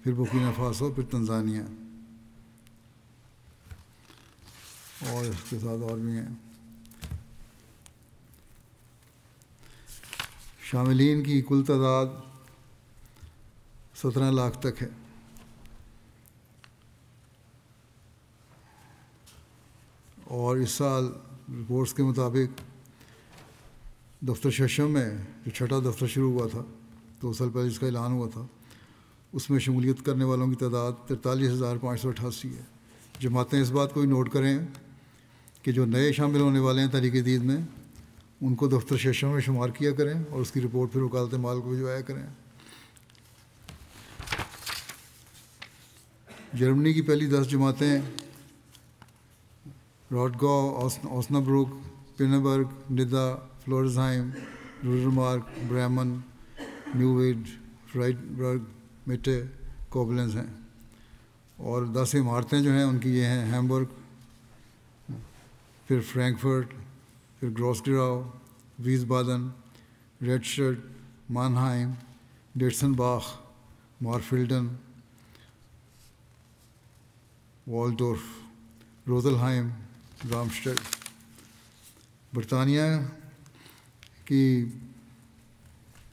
پھر بورکینا فاسو، پھر تنزانیہ، اور اس کے ساتھ اور بھی ہیں۔ شاملین کی کل تعداد 17 لاکھ تک ہے۔ اور اس سال رپورٹس کے مطابق دفتر ششم میں جو 6ٹھا دفتر شروع ہوا تھا 2 سال پہلے جس کا اعلان ہوا تھا، اس میں شمولیت کرنے والوں کی تعداد 43,588 ہے۔ جماعتیں اس بات کو بھی نوٹ کریں کہ جو نئے شامل ہونے والے ہیں تحریک جدید میں، ان کو دفتر ششم میں شمار کیا کریں اور اس کی رپورٹ پھر وکالت مال کو بھجوایا کریں۔ جرمنی کی پہلی 10 جماعتیں راٹگاؤ، اوسنابروک، پینبرگ، ندا، فلورزہائم، روڈرمارک، بریمن، نیوویڈ، فرائڈبرگ، میٹے، کوبلنز ہیں، اور 10 عمارتیں جو ہیں ان کی یہ ہیں: ہیمبرگ، پھر فرینکفرٹ، پھر گروسگراؤ، ویسبادن، ریڈسٹڈ، مانہائم، ڈیٹسن باخ، مارفلڈن، والڈورف، روزلہائم، رامسٹڈ۔ برطانیہ کی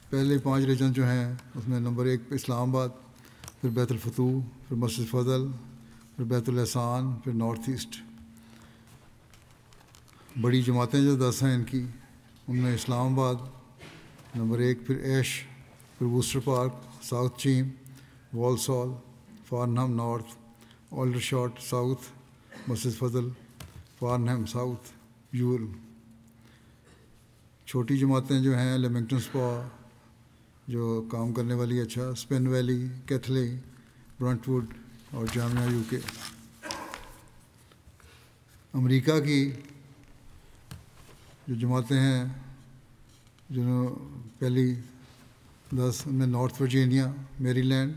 پہلے 5 ریجن جو ہیں اس میں نمبر 1 پہ اسلام آباد، پھر بیت الفتوح، پھر مسجد فضل، پھر بیت الاحسان، پھر نارتھ ایسٹ۔ بڑی جماعتیں جو 10 ہیں ان کی، ان میں اسلام آباد نمبر 1، پھر ایش، پھر Worcester Park, South Cheam, Walsall, Farnham North, Aldershot South, Masjid Fazl, فارنہم south, you'll. چھوٹی جماعتیں جو ہیں لیمنگٹن سپا جو کام کرنے والی، اچھا، اسپن ویلی، کیتھلے، برنٹ ووڈ اور جامعہ یو کے۔ امریکہ کی جو جماعتیں ہیں جنہوں پہلی 10 میں North Virginia, Maryland,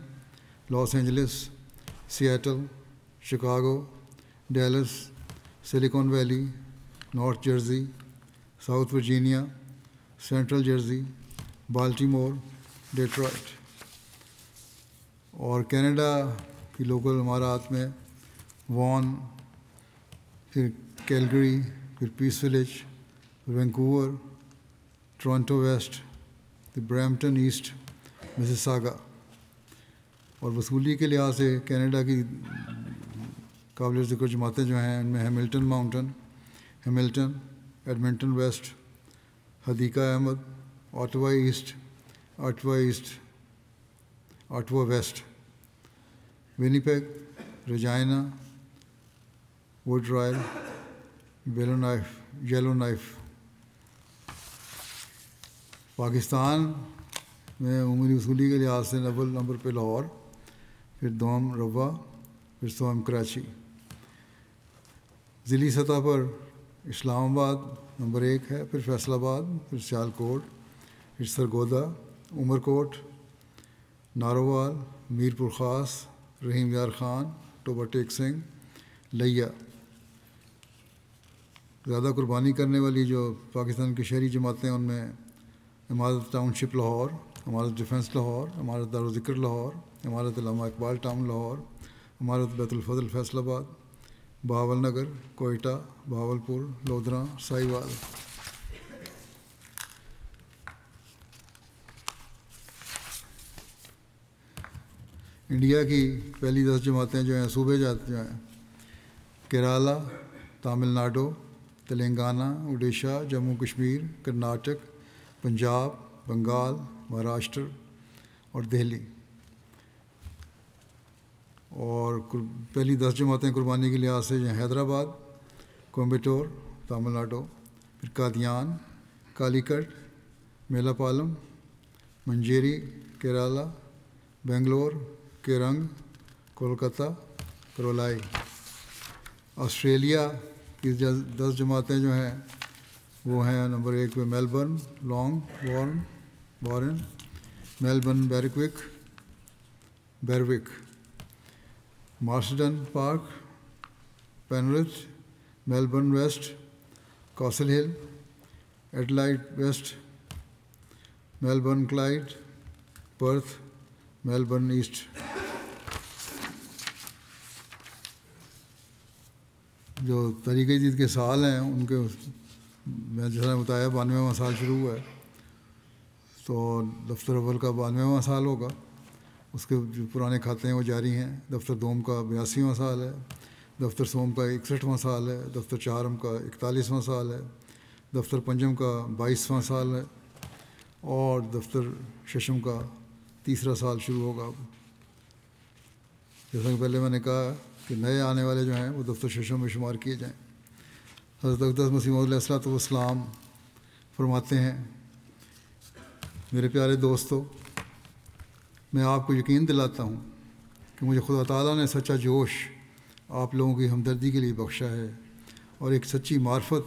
Los Angeles, Seattle, Chicago, Dallas, Silicon Valley, North Jersey, South Virginia, Central Jersey, Baltimore, Detroit. اور کینیڈا کی لوکل امارات میں وان، پھر کیلگری، پھر Peace Village, Vancouver, Toronto West, پھر برامپٹن ایسٹ، مسیساگا۔ اور وصولی کے لحاظ سے کینیڈا کی قابل ذکر جماعتیں جو ہیں ان میں Hamilton Mountain, Hamilton, Edmonton West, Hadiqa Ahmad, Ottawa East, Ottawa East, Ottawa West, Winnipeg, Regina, Wood Royal, Yellowknife. Pakistan میں عمومی وصولی کے لحاظ سے اول نمبر پہ لاہور، پھر دوم روا، پھر سوم کراچی۔ ضلعی سطح پر اسلام آباد نمبر 1 ہے، پھر فیصل آباد، پھر سیالکوٹ، پھر سرگودا، عمر کوٹ، نارووال، میر پور خاص، رحیم یار خان، ٹوبہ ٹیک سنگھ، لیا۔ زیادہ قربانی کرنے والی جو پاکستان کی شہری جماعتیں ان میں امارت ٹاؤن شپ لاہور، امارت ڈیفنس لاہور، امارت دارالذکر لاہور، امارت علامہ اقبال ٹاؤن لاہور، امارت بیت الفضل فیصل آباد، بہاول نگر، کوئٹہ، بہاولپور، لودھراں، ساہیوال۔ انڈیا کی پہلی 10 جماعتیں جو ہیں صوبے جو ہیں: کیرالہ، تامل ناڈو، تلنگانہ، اڈیشہ، جموں کشمیر، کرناٹک، پنجاب، بنگال، مہاراشٹر اور دہلی۔ اور پہلی 10 جماعتیں قربانی کے لحاظ سے جو ہیں: حیدرآباد، کوئمبٹور، تامل ناڈو، پھر Qadian, Calicut, Melapalayam, Manjeri, Kerala, Bangalore, Kerang, Kolkata, Karulai. Australia کی 10 جماعتیں جو ہیں وہ ہیں نمبر 1 پہ Melbourne, Langwarrin, Melbourne Berwick, Marsden Park, Penrith, Melbourne West, Castle Hill, Adelaide West, Melbourne Clyde, Perth, Melbourne East. جو تحریک جدید کے سال ہیں ان کے میں جیسا بتایا 92واں سال شروع ہوا ہے، تو دفتر اول کا 92واں سال ہوگا، اس کے جو پرانے کھاتے ہیں وہ جاری ہیں۔ دفتر دوم کا 82واں سال ہے، دفتر سوم کا 61واں سال ہے، دفتر چہارم کا 41واں سال ہے، دفتر پنجم کا 22واں سال ہے، اور دفتر ششم کا 3را سال شروع ہوگا۔ جیسا کہ پہلے میں نے کہا کہ نئے آنے والے جو ہیں وہ دفتر ششم میں شمار کیے جائیں۔ حضرت اقدس مسیح موعود علیہ السلام فرماتے ہیں: میرے پیارے دوستو، میں آپ کو یقین دلاتا ہوں کہ مجھے خدا تعالیٰ نے سچا جوش آپ لوگوں کی ہمدردی کے لیے بخشا ہے، اور ایک سچی معرفت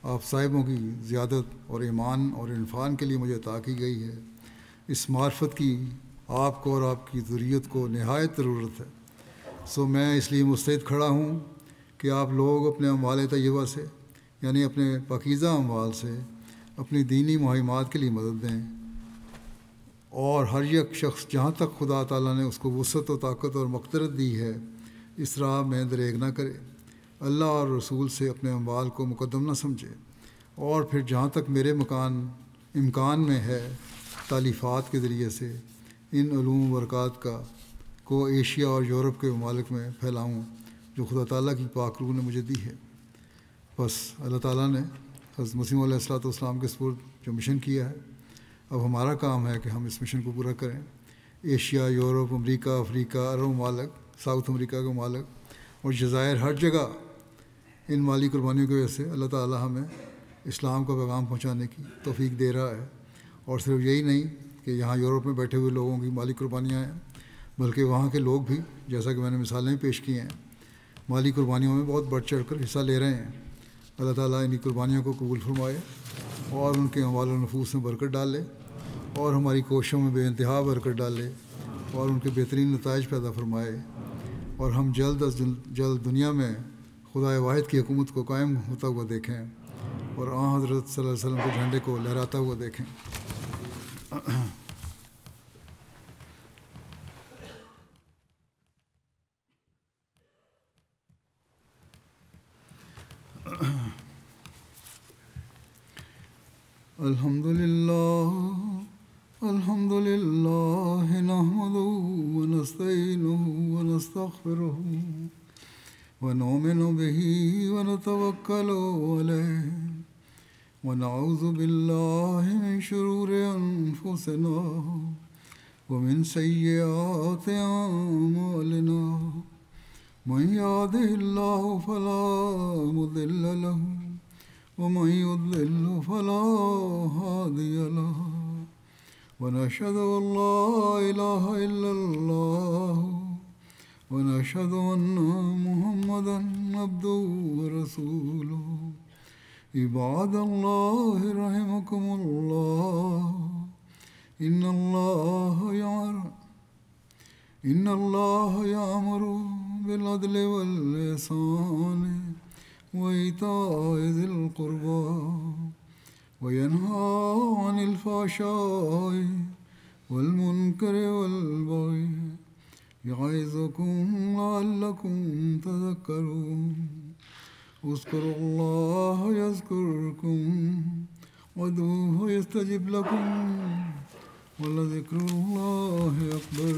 آپ صاحبوں کی زیادت اور ایمان اور عرفان کے لیے مجھے عطا کی گئی ہے۔ اس معرفت کی آپ کو اور آپ کی ذریت کو نہایت ضرورت ہے۔ سو میں اس لیے مستعد کھڑا ہوں کہ آپ لوگ اپنے اموال طیبہ سے یعنی اپنے پاکیزہ اموال سے اپنی دینی مہمات کے لیے مدد دیں، اور ہر یک شخص جہاں تک خدا تعالیٰ نے اس کو وسعت و طاقت اور مقدرت دی ہے اس راہ میں دریغ نہ کرے، اللہ اور رسول سے اپنے اموال کو مقدم نہ سمجھے، اور پھر جہاں تک میرے امکان میں ہے تالیفات کے ذریعے سے ان علوم و برکات کو ایشیا اور یورپ کے ممالک میں پھیلاؤں جو خدا تعالیٰ کی پاک روح نے مجھے دی ہے۔ بس اللہ تعالیٰ نے حضرت مسیح علیہ الصلوۃ والسلام کے سپرد جو مشن کیا ہے، اب ہمارا کام ہے کہ ہم اس مشن کو پورا کریں۔ ایشیا، یورپ، امریکہ، افریقہ، عرب ممالک، ساؤتھ امریکہ کے ممالک اور جزائر، ہر جگہ ان مالی قربانیوں کی وجہ سے اللہ تعالیٰ ہمیں اسلام کا پیغام پہنچانے کی توفیق دے رہا ہے۔ اور صرف یہی نہیں کہ یہاں یورپ میں بیٹھے ہوئے لوگوں کی مالی قربانیاں ہیں، بلکہ وہاں کے لوگ بھی، جیسا کہ میں نے مثالیں پیش کی ہیں، مالی قربانیوں میں بہت بڑھ چڑھ کر حصہ لے رہے ہیں۔ اللہ تعالیٰ انہی قربانیوں کو قبول فرمائے اور ان کے اموال و نفوس میں برکت ڈالے، اور ہماری کوششوں میں بے انتہا برکت ڈالے، اور ان کے بہترین نتائج پیدا فرمائے، اور ہم جلد از جلد دنیا میں خدا واحد کی حکومت کو قائم ہوتا ہوا دیکھیں، اور حضرت صلی اللہ علیہ وسلم کے جھنڈے کو لہراتا ہوا دیکھیں۔ الحمد للہ نحمده ونستعینه ونستغفره ونؤمن به ونتوکل علیہ ونعوذ باللہ من شرور انفسنا ومن سیئات اعمالنا من يهده الله فلا مضل له ومن يضلل فلا هادي له ونشهد أن لا إله إلا الله ونشهد أن محمدا عبده ورسوله عباد الله رحمكم الله إن الله يأمر بالعدل والإحسان وإيتاء ذي القربى وينهى عن الفحشاء والمنكر والبغي يعظكم لعلكم تذكرون اذكروا الله يذكركم وادعوه يستجب لكم ولذكر الله أكبر